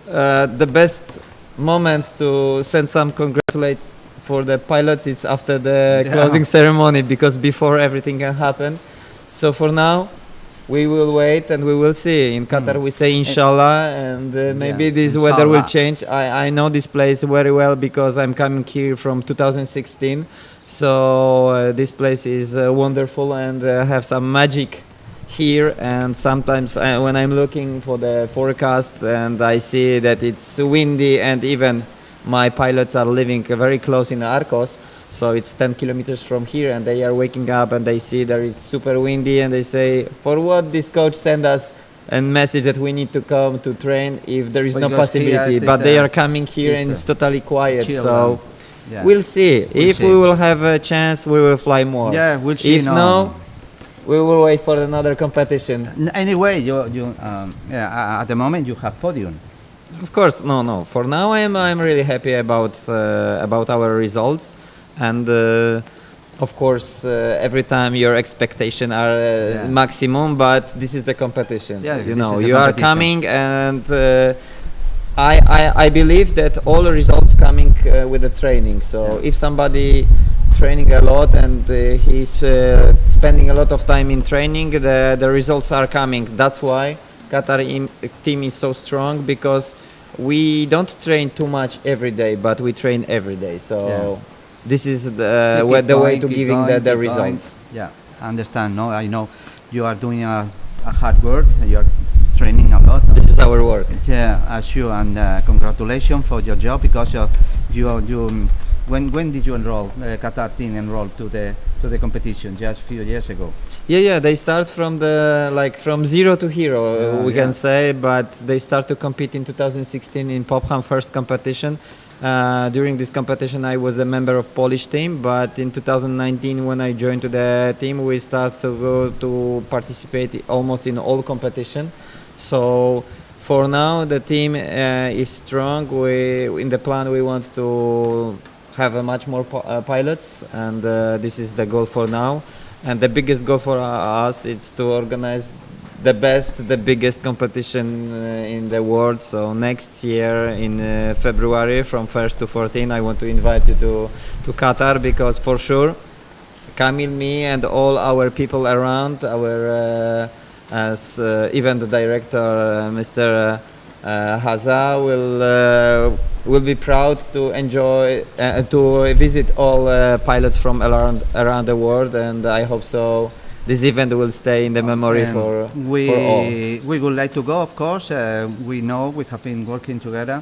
the best moment to send some congratulations for the pilots is after the closing ceremony, because before everything can happen. So for now we will wait and we will see. In Qatar we say inshallah, and maybe this weather will change. I know this place very well because I'm coming here from 2016. So this place is wonderful and have some magic here. And sometimes when I'm looking for the forecast and I see that it's windy, and even my pilots are living very close in Arcos, so it's 10 kilometers from here, and they are waking up and they see that it's super windy, and they say, for what this coach send us a message that we need to come to train if there is no possibility, but they are coming here and it's totally quiet. So we'll see. If we will have a chance, we will fly more. We'll see. If no, we will wait for another competition. Anyway, at the moment you have podium. Of course, no. For now, I'm really happy about our results. And of course, every time your expectations are maximum, but this is the competition. You know, you are coming, and I believe that all the results coming with the training. So if somebody training a lot and he's spending a lot of time in training, the results are coming. That's why Qatar team is so strong, because we don't train too much every day, but we train every day. So. This is the way to giving the results. I understand. No, I know you are doing a hard work. You are training a lot. This is our work. Sure, and congratulations for your job, because when did you enroll? Qatar team enrolled to the competition just a few years ago. They start from from zero to hero, we can say, but they start to compete in 2016 in Popham first competition. During this competition I was a member of Polish team, but in 2019 when I joined to the team, we start to go to participate almost in all competition. So for now the team is strong. In the plan we want to have much more pilots, and this is the goal for now. And the biggest goal for us is to organize the biggest competition in the world. So next year in February, from 1st to 14th, I want to invite you to Qatar, because for sure, Kamil, me, and all our people around, our event director, Mr. Haza, will be proud to enjoy to visit all pilots from around the world, and I hope so. This event will stay in the memory for all. We would like to go, of course. We know we have been working together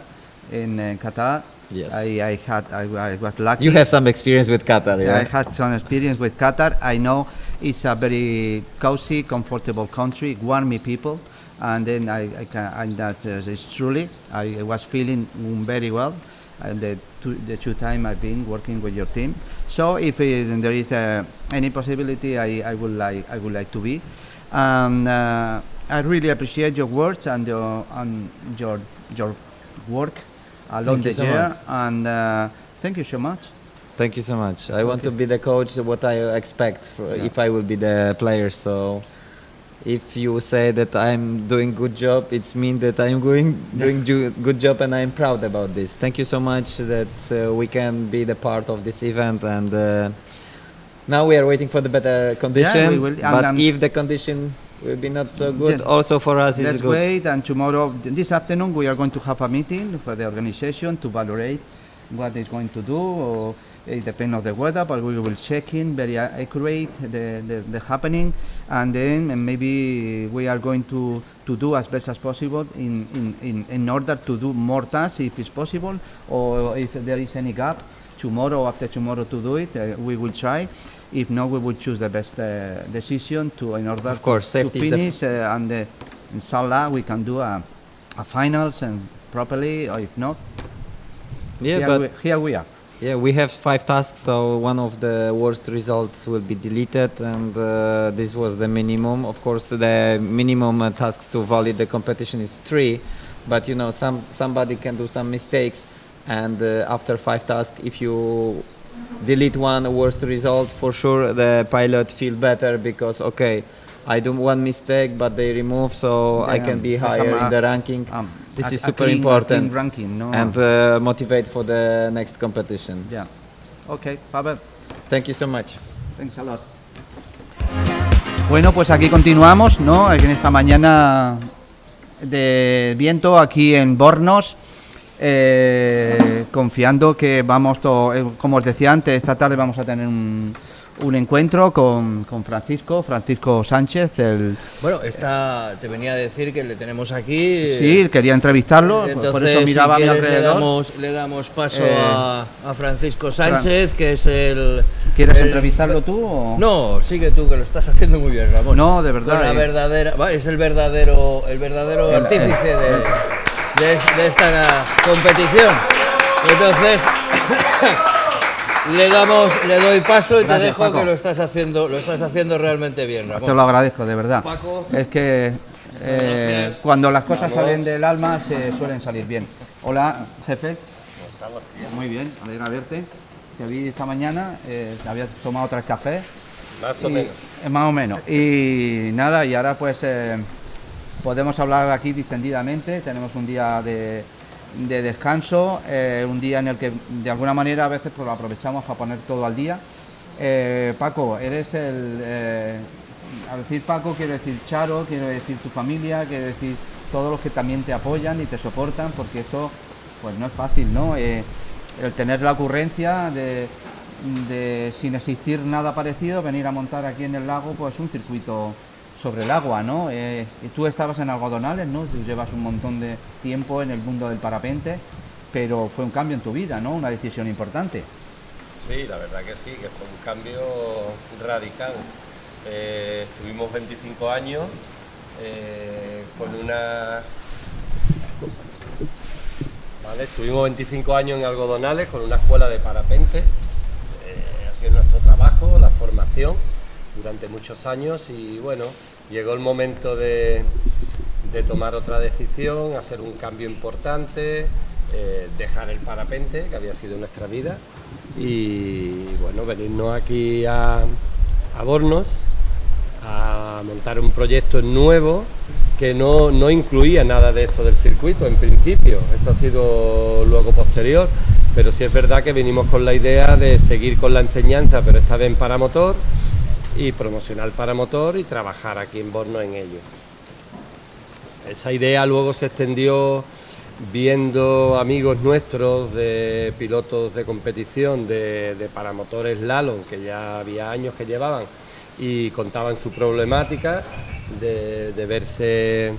in Qatar. Yes. I was lucky. You have some experience with Qatar, yeah? I had some experience with Qatar. I know it's a very cozy, comfortable country, warmy people, and then it's truly. I was feeling very well, and the two times I've been working with your team. So if there is any possibility, I would like to be. I really appreciate your words and your work along the year, and thank you so much. Thank you so much. I want to be the coach, what I expect if I will be the player. So if you say that I'm doing good job, it means that I'm doing good job, and I'm proud about this. Thank you so much that we can be the part of this event, and now we are waiting for the better condition. Yeah, we will. But if the condition will be not so good, also for us it's let's good. wait, and tomorrow, this afternoon, we are going to have a meeting for the organization to validate what it's going to do. Or it depends on the weather, but we will check in very accurate the happening, and then maybe we are going to do as best as possible in order to do more tasks if it's possible, or if there is any gap tomorrow or after tomorrow to do it, we will try. If not, we will choose the best decision in order of course, to safety finish, and inshallah we can do a finals and properly, or if not, Yeah, here we are. Yeah, we have 5 tasks, so one of the worst results will be deleted, and this was the minimum. Of course, the minimum tasks to validate the competition is 3, but you know, somebody can do some mistakes, and after 5 tasks, if you delete one worst result, for sure the pilot feel better, because okay, I do one mistake, but they remove, so I can be higher in the ranking. This is super important, ranking, no? and motivate for the next competition. Yeah. Okay, Pavel. Thank you so much. Thanks a lot. Bueno, pues aquí continuamos, ¿no? En esta mañana de viento aquí en Bornos, confiando que vamos, como os decía antes, esta tarde vamos a tener un encuentro con Francisco Sánchez. Bueno, te venía a decir que le tenemos aquí. Sí, quería entrevistarlo, entonces, por eso miraba si a mi quieres, alrededor. le damos paso a Francisco Sánchez, que es el... ¿Quieres entrevistarlo tú? O? No, sigue tú, que lo estás haciendo muy bien, Ramón. No, de verdad. Es el verdadero artífice de esta competición. Entonces... Le doy paso y Gracias, te dejo, Paco. que lo estás haciendo realmente bien, Ramón. Te lo agradezco, de verdad. Paco. Es que cuando las cosas salen del alma se suelen salir bien. Hola, jefe. Muy bien, alegra verte. Te vi esta mañana, te habías tomado 3 cafés. Más o menos. Más o menos. Y nada, y ahora pues podemos hablar aquí distendidamente. Tenemos un día de descanso, un día en el que de alguna manera a veces pues lo aprovechamos para poner todo al día. Paco, eres al decir Paco quiero decir Charo, quiero decir tu familia, quiero decir todos los que también te apoyan y te soportan, porque esto pues no es fácil, ¿no? El tener la ocurrencia de sin existir nada parecido, venir a montar aquí en el lago pues un circuito sobre el agua, ¿no? Y tú estabas en algodonales, ¿no? Tú llevas un montón de tiempo en el mundo del parapente, pero fue un cambio en tu vida, ¿no? Una decisión importante. Sí, la verdad que sí, que fue un cambio radical. Tuvimos 25 años con una... ¿Vale? Estuvimos 25 años en algodonales con una escuela de parapente, haciendo nuestro trabajo, la formación, durante muchos años, y bueno, llegó el momento de tomar otra decisión, hacer un cambio importante, dejar el parapente, que había sido nuestra vida, y bueno, venirnos aquí a Bornos a montar un proyecto nuevo que no incluía nada de esto del circuito en principio. Esto ha sido luego posterior, pero sí es verdad que venimos con la idea de seguir con la enseñanza, pero esta vez en paramotor, y promocionar el paramotor y trabajar aquí en Bornos en ello. Esa idea luego se extendió viendo amigos nuestros de pilotos de competición de paramotores Slalom, que ya había años que llevaban, y contaban su problemática de verse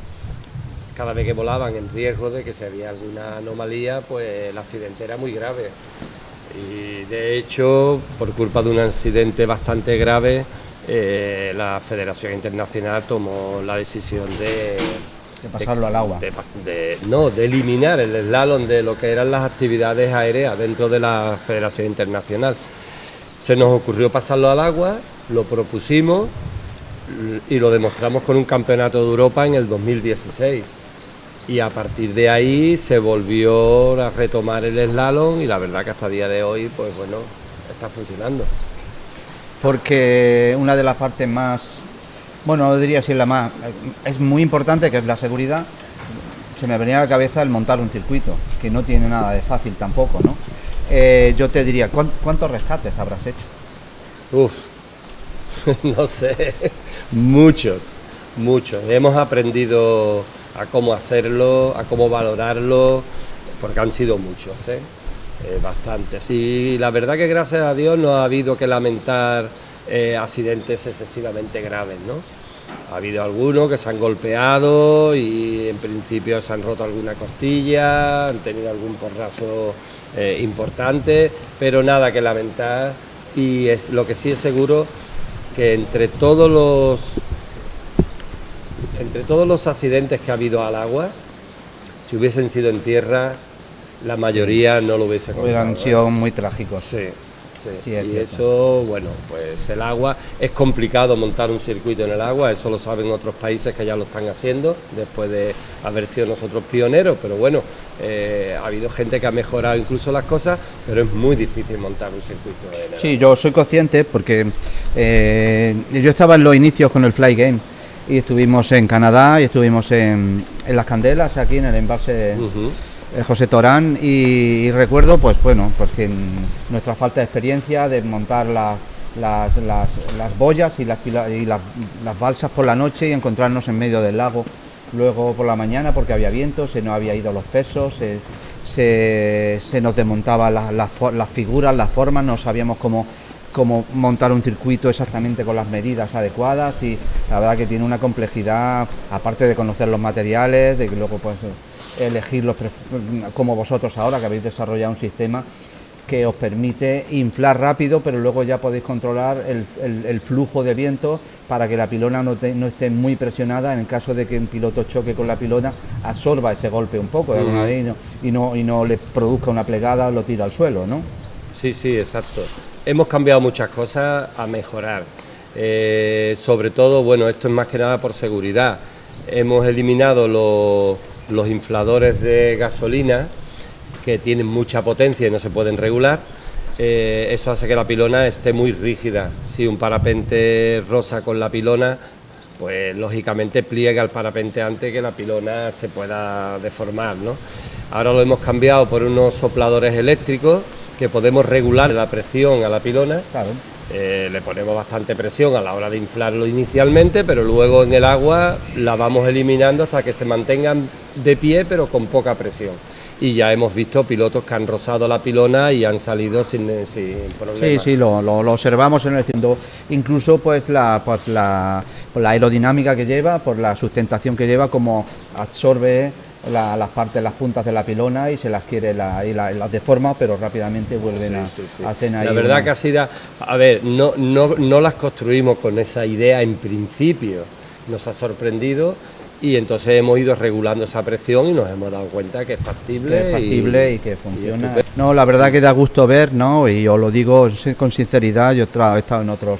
cada vez que volaban en riesgo de que si había alguna anomalía, pues el accidente era muy grave. Y de hecho, por culpa de un accidente bastante grave, la Federación Internacional tomó la decisión de pasarlo al agua. De eliminar el slalom de lo que eran las actividades aéreas dentro de la Federación Internacional. Se nos ocurrió pasarlo al agua, lo propusimos y lo demostramos con un campeonato de Europa en el 2016. Y a partir de ahí se volvió a retomar el slalom y la verdad que hasta el día de hoy, pues bueno, está funcionando. Porque una de las partes más, bueno, no diría si es la más, es muy importante, que es la seguridad. Se me venía a la cabeza el montar un circuito, que no tiene nada de fácil tampoco, ¿no? Yo te diría, ¿cuántos rescates habrás hecho? No sé, muchos. Hemos aprendido a cómo hacerlo, a cómo valorarlo, porque han sido muchos, bastantes. Y la verdad que gracias a Dios no ha habido que lamentar accidentes excesivamente graves, ¿no? Ha habido algunos que se han golpeado y en principio se han roto alguna costilla, han tenido algún porrazo importante, pero nada que lamentar. Y lo que sí es seguro que entre todos los accidentes que ha habido al agua, si hubiesen sido en tierra, la mayoría no lo hubiese contado. Hubieran sido muy trágicos. Sí, Sí, y cierto. eso, bueno, pues el agua, es complicado montar un circuito en el agua, eso lo saben otros países que ya lo están haciendo, después de haber sido nosotros pioneros, pero bueno, ha habido gente que ha mejorado incluso las cosas, pero es muy difícil montar un circuito en el agua. Sí, yo soy consciente porque yo estaba en los inicios con el Fly Game y estuvimos en Canadá y estuvimos en Las Candelas, aquí en el embalse José Torán, y recuerdo pues que nuestra falta de experiencia de montar las boyas y las balsas por la noche y encontrarnos en medio del lago luego por la mañana porque había viento, se nos había ido los pesos, se nos desmontaban las figuras, las formas, no sabíamos cómo montar un circuito exactamente con las medidas adecuadas, y la verdad que tiene una complejidad, aparte de conocer los materiales, de que luego pues elegirlos como vosotros ahora que habéis desarrollado un sistema que os permite inflar rápido, pero luego ya podéis controlar el flujo de viento para que la pilona no esté muy presionada. En el caso de que un piloto choque con la pilona, absorba ese golpe un poco de alguna vez y no le produzca una plegada o lo tira al suelo, ¿no? Sí, exacto. Hemos cambiado muchas cosas a mejorar. Sobre todo, bueno, esto es más que nada por seguridad. Hemos eliminado los infladores de gasolina que tienen mucha potencia y no se pueden regular. Eso hace que la pilona esté muy rígida. Si un parapente roza con la pilona, pues lógicamente pliega el parapente antes que la pilona se pueda deformar, ¿no? Ahora lo hemos cambiado por unos sopladores eléctricos que podemos regular la presión a la pilona. Claro. Le ponemos bastante presión a la hora de inflarlo inicialmente, pero luego en el agua la vamos eliminando hasta que se mantengan de pie, pero con poca presión. Y ya hemos visto pilotos que han rozado la pilona y han salido sin problemas. Sí, lo observamos en el circuito, incluso pues por la aerodinámica que lleva, por la sustentación que lleva, como absorbe las puntas de la pilona y se las quiere las deforma, pero rápidamente vuelven a hacer ahí. La verdad que ha sido, a ver, no las construimos con esa idea en principio, nos ha sorprendido y entonces hemos ido regulando esa presión y nos hemos dado cuenta que es factible, y que funciona. No, la verdad que da gusto ver, ¿no? Y os lo digo con sinceridad, yo he estado en otros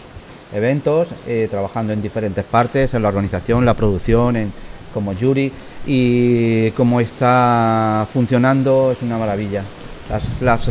eventos, trabajando en diferentes partes, en la organización, la producción, como jury, y cómo está funcionando es una maravilla. Las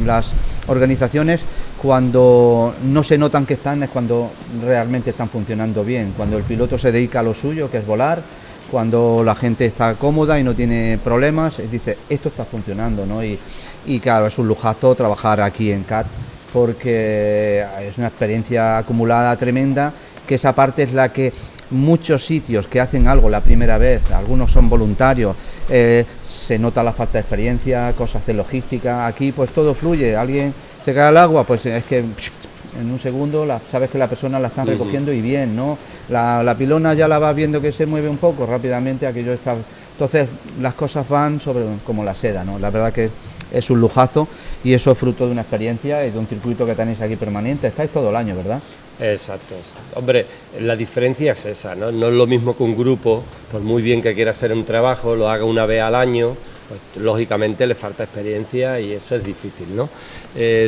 organizaciones cuando no se notan que están es cuando realmente están funcionando bien, cuando el piloto se dedica a lo suyo, que es volar, cuando la gente está cómoda y no tiene problemas, dice, esto está funcionando, ¿no? Y claro, es un lujazo trabajar aquí en CAT, porque es una experiencia acumulada tremenda, que esa parte es la que muchos sitios que hacen algo la primera vez, algunos son voluntarios, se nota la falta de experiencia, cosas de logística. Aquí pues todo fluye, alguien se cae al agua, pues es que en un segundo sabes que la persona la están recogiendo y bien, ¿no? La pilona ya la vas viendo que se mueve un poco rápidamente, aquello está... Entonces las cosas van como la seda, ¿no? La verdad que es un lujazo y eso es fruto de una experiencia y de un circuito que tenéis aquí permanente. Estáis todo el año, ¿verdad? Exacto. Hombre, la diferencia es esa, ¿no? No es lo mismo que un grupo, por muy bien que quiera hacer un trabajo, lo haga una vez al año, pues lógicamente le falta experiencia y eso es difícil, ¿no?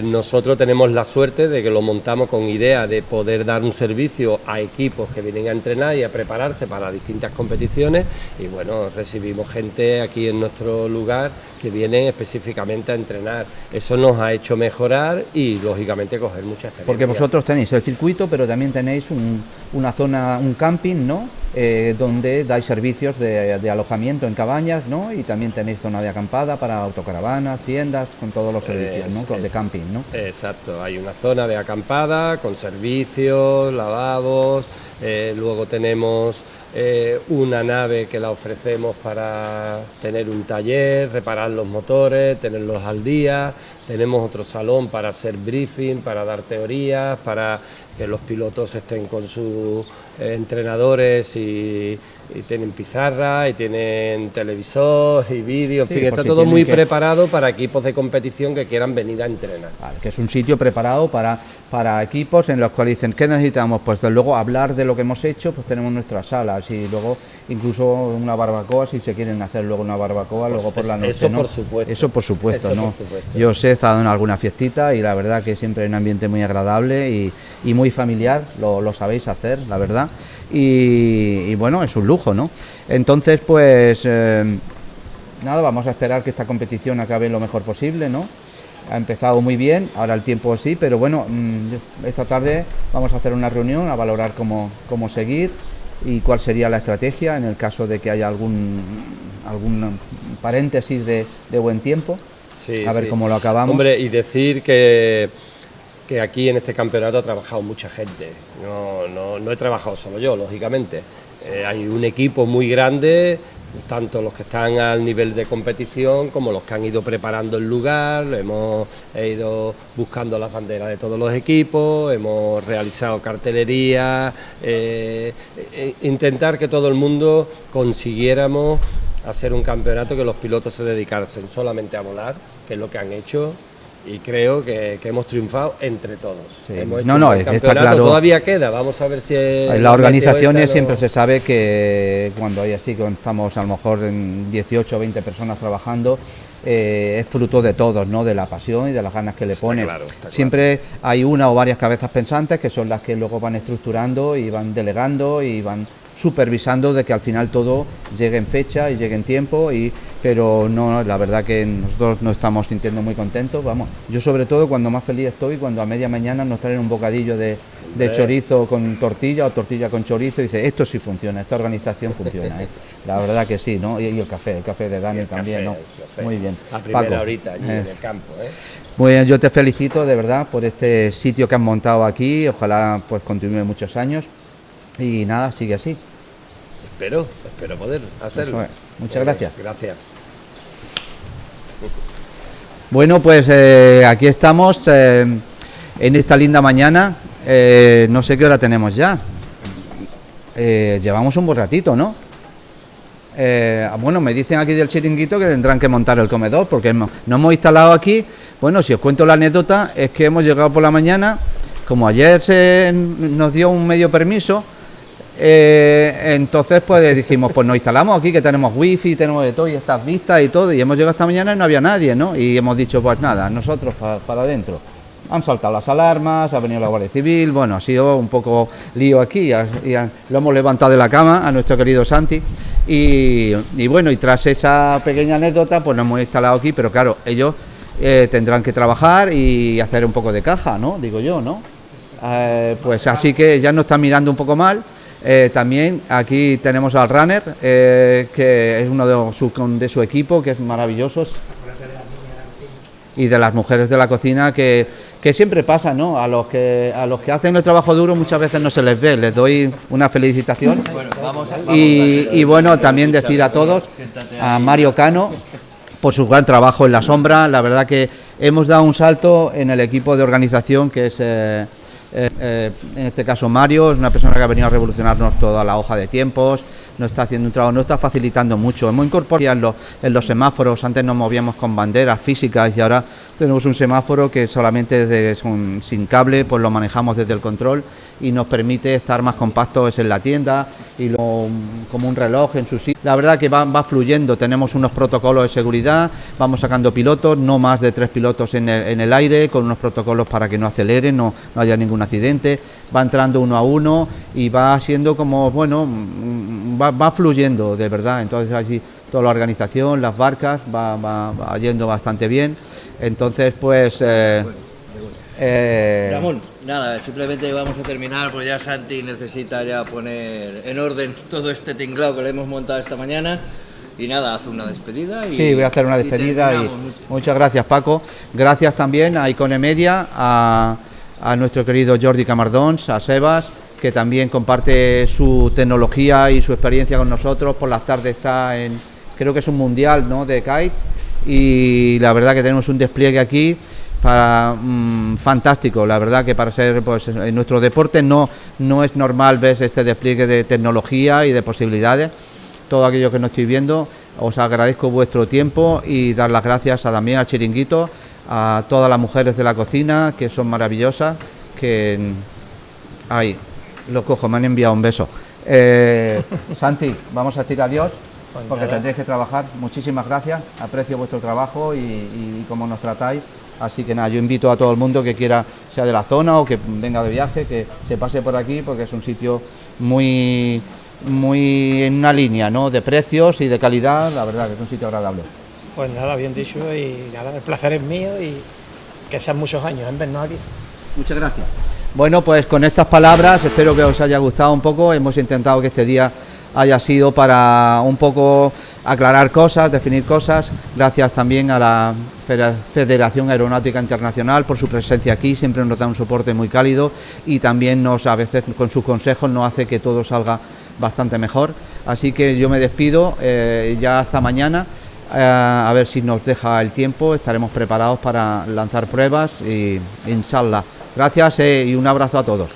Nosotros tenemos la suerte de que lo montamos con idea de poder dar un servicio a equipos que vienen a entrenar y a prepararse para distintas competiciones y bueno, recibimos gente aquí en nuestro lugar que vienen específicamente a entrenar. Eso nos ha hecho mejorar y lógicamente coger mucha experiencia. Porque vosotros tenéis el circuito, pero también tenéis una zona, un camping, ¿no? Donde dais servicios de alojamiento en cabañas, ¿no? Y también tenéis zona de acampada para autocaravanas, tiendas, con todos los servicios, ¿no? De camping, ¿no? Exacto, hay una zona de acampada con servicios, lavados, luego tenemos una nave que la ofrecemos para tener un taller, reparar los motores, tenerlos al día. Tenemos otro salón para hacer briefing, para dar teorías, para que los pilotos estén con sus entrenadores y tienen pizarra y tienen televisor y vídeo, en fin, está todo muy preparado para equipos de competición que quieran venir a entrenar. Vale, que es un sitio preparado para equipos en los cuales dicen, ¿qué necesitamos? Pues luego hablar de lo que hemos hecho, pues tenemos nuestras salas y luego incluso una barbacoa, si se quieren hacer luego una barbacoa, pues luego por la noche, eso, ¿no? Por supuesto. Eso por supuesto, eso ¿no? Por supuesto. Yo os he estado en alguna fiestita y la verdad que siempre hay un ambiente muy agradable y muy familiar, lo sabéis hacer, la verdad. Y bueno, es un lujo, ¿no? Entonces, pues nada, vamos a esperar que esta competición acabe lo mejor posible, ¿no? Ha empezado muy bien, ahora el tiempo sí, pero bueno, esta tarde vamos a hacer una reunión a valorar cómo seguir y cuál sería la estrategia en el caso de que haya algún paréntesis de buen tiempo, sí, a ver cómo lo acabamos. Hombre, y decir que aquí en este campeonato ha trabajado mucha gente, no he trabajado solo yo, lógicamente, hay un equipo muy grande, tanto los que están al nivel de competición como los que han ido preparando el lugar, hemos ido buscando las banderas de todos los equipos, hemos realizado cartelería, intentar que todo el mundo consiguiéramos hacer un campeonato que los pilotos se dedicasen solamente a volar, que es lo que han hecho. Y creo que hemos triunfado entre todos. Sí. Hemos hecho está claro. Todavía queda, vamos a ver si... En las organizaciones siempre se sabe que cuando hay así, cuando estamos a lo mejor en 18 o 20 personas trabajando, es fruto de todos, ¿no? De la pasión y de las ganas que le ponen. Claro. Siempre hay una o varias cabezas pensantes que son las que luego van estructurando y van delegando y van supervisando de que al final todo llegue en fecha y llegue en tiempo, pero no, la verdad que nosotros nos estamos sintiendo muy contentos, vamos, yo sobre todo cuando más feliz estoy cuando a media mañana nos traen un bocadillo de chorizo con tortilla o tortilla con chorizo y dice, esto sí funciona, esta organización funciona, la verdad que sí, ¿no? Y el café de Dani también, ¿no? Muy bien. A primera horita allí en el campo, Muy bien, yo te felicito de verdad por este sitio que has montado aquí, ojalá pues continúe muchos años y nada, sigue así. Espero poder hacerlo. Muchas gracias. Gracias. Bueno, pues aquí estamos en esta linda mañana. No sé qué hora tenemos ya. Llevamos un buen ratito, ¿no? Bueno, me dicen aquí del chiringuito que tendrán que montar el comedor porque no hemos instalado aquí. Bueno, si os cuento la anécdota, es que hemos llegado por la mañana, como ayer nos dio un medio permiso. Entonces pues dijimos, pues nos instalamos aquí que tenemos wifi, tenemos de todo y estas vistas y todo, y hemos llegado esta mañana y no había nadie, ¿no? Y hemos dicho, pues nada, nosotros para adentro. Han saltado las alarmas, ha venido la Guardia Civil, bueno, ha sido un poco lío aquí, lo hemos levantado de la cama a nuestro querido Santi y bueno, y tras esa pequeña anécdota pues nos hemos instalado aquí, pero claro, ellos tendrán que trabajar y hacer un poco de caja, ¿no? Digo yo, ¿no? Pues así que ya nos están mirando un poco mal. También aquí tenemos al runner, que es uno de su equipo, que es maravilloso. Y de las mujeres de la cocina, que siempre pasa, ¿no? A los que hacen el trabajo duro muchas veces no se les ve. Les doy una felicitación. Y bueno, también decir a todos, a Mario Cano, por su gran trabajo en la sombra. La verdad que hemos dado un salto en el equipo de organización, que es en este caso Mario, es una persona que ha venido a revolucionarnos toda la hoja de tiempos, nos está haciendo un trabajo, nos está facilitando mucho. Hemos incorporado en los semáforos, antes nos movíamos con banderas físicas y ahora tenemos un semáforo que solamente sin cable, pues lo manejamos desde el control y nos permite estar más compactos en la tienda y como un reloj en su sitio. La verdad que va fluyendo, tenemos unos protocolos de seguridad, vamos sacando pilotos, no más de 3 pilotos en el aire, con unos protocolos para que no aceleren, no haya ningún accidente, va entrando uno a uno y va siendo como, bueno, va fluyendo de verdad. Entonces allí toda la organización, las barcas, va yendo bastante bien. Entonces pues... Ramón, nada, simplemente vamos a terminar porque ya Santi necesita ya poner en orden todo este tinglado que le hemos montado esta mañana. Y nada, hace una despedida. Sí, voy a hacer una despedida y muchas gracias, Paco. Gracias también a Icone Media, a nuestro querido Jordi Camardons, a Sebas, que también comparte su tecnología y su experiencia con nosotros. Por las tardes está creo que es un mundial, ¿no?, de kite, y la verdad que tenemos un despliegue aquí fantástico. La verdad que para ser, pues, en nuestro deporte no es normal ver este despliegue de tecnología y de posibilidades. Todo aquello que no estoy viendo, os agradezco vuestro tiempo y dar las gracias también al Chiringuito, a todas las mujeres de la cocina, que son maravillosas, que ahí lo cojo, me han enviado un beso. Santi, vamos a decir adiós porque tendréis que trabajar. Muchísimas gracias, aprecio vuestro trabajo y cómo nos tratáis. Así que nada, yo invito a todo el mundo que quiera, sea de la zona o que venga de viaje, que se pase por aquí, porque es un sitio muy en una línea, ¿no?, de precios y de calidad. La verdad que es un sitio agradable. Pues nada, bien dicho, y nada, el placer es mío y que sean muchos años en vernos aquí. Muchas gracias. Bueno, pues con estas palabras espero que os haya gustado un poco. Hemos intentado que este día haya sido para un poco aclarar cosas, definir cosas. Gracias también a la Federación Aeronáutica Internacional por su presencia aquí, siempre nos da un soporte muy cálido y también a veces con sus consejos nos hace que todo salga bastante mejor. Así que yo me despido, ya hasta mañana, a ver si nos deja el tiempo, estaremos preparados para lanzar pruebas y inshallah. Gracias y un abrazo a todos.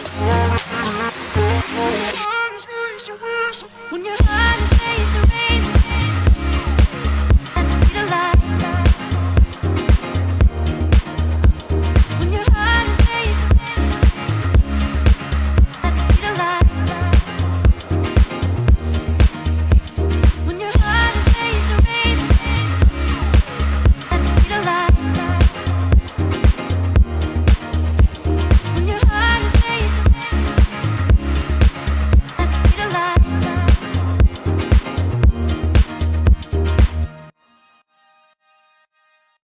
Paramotor.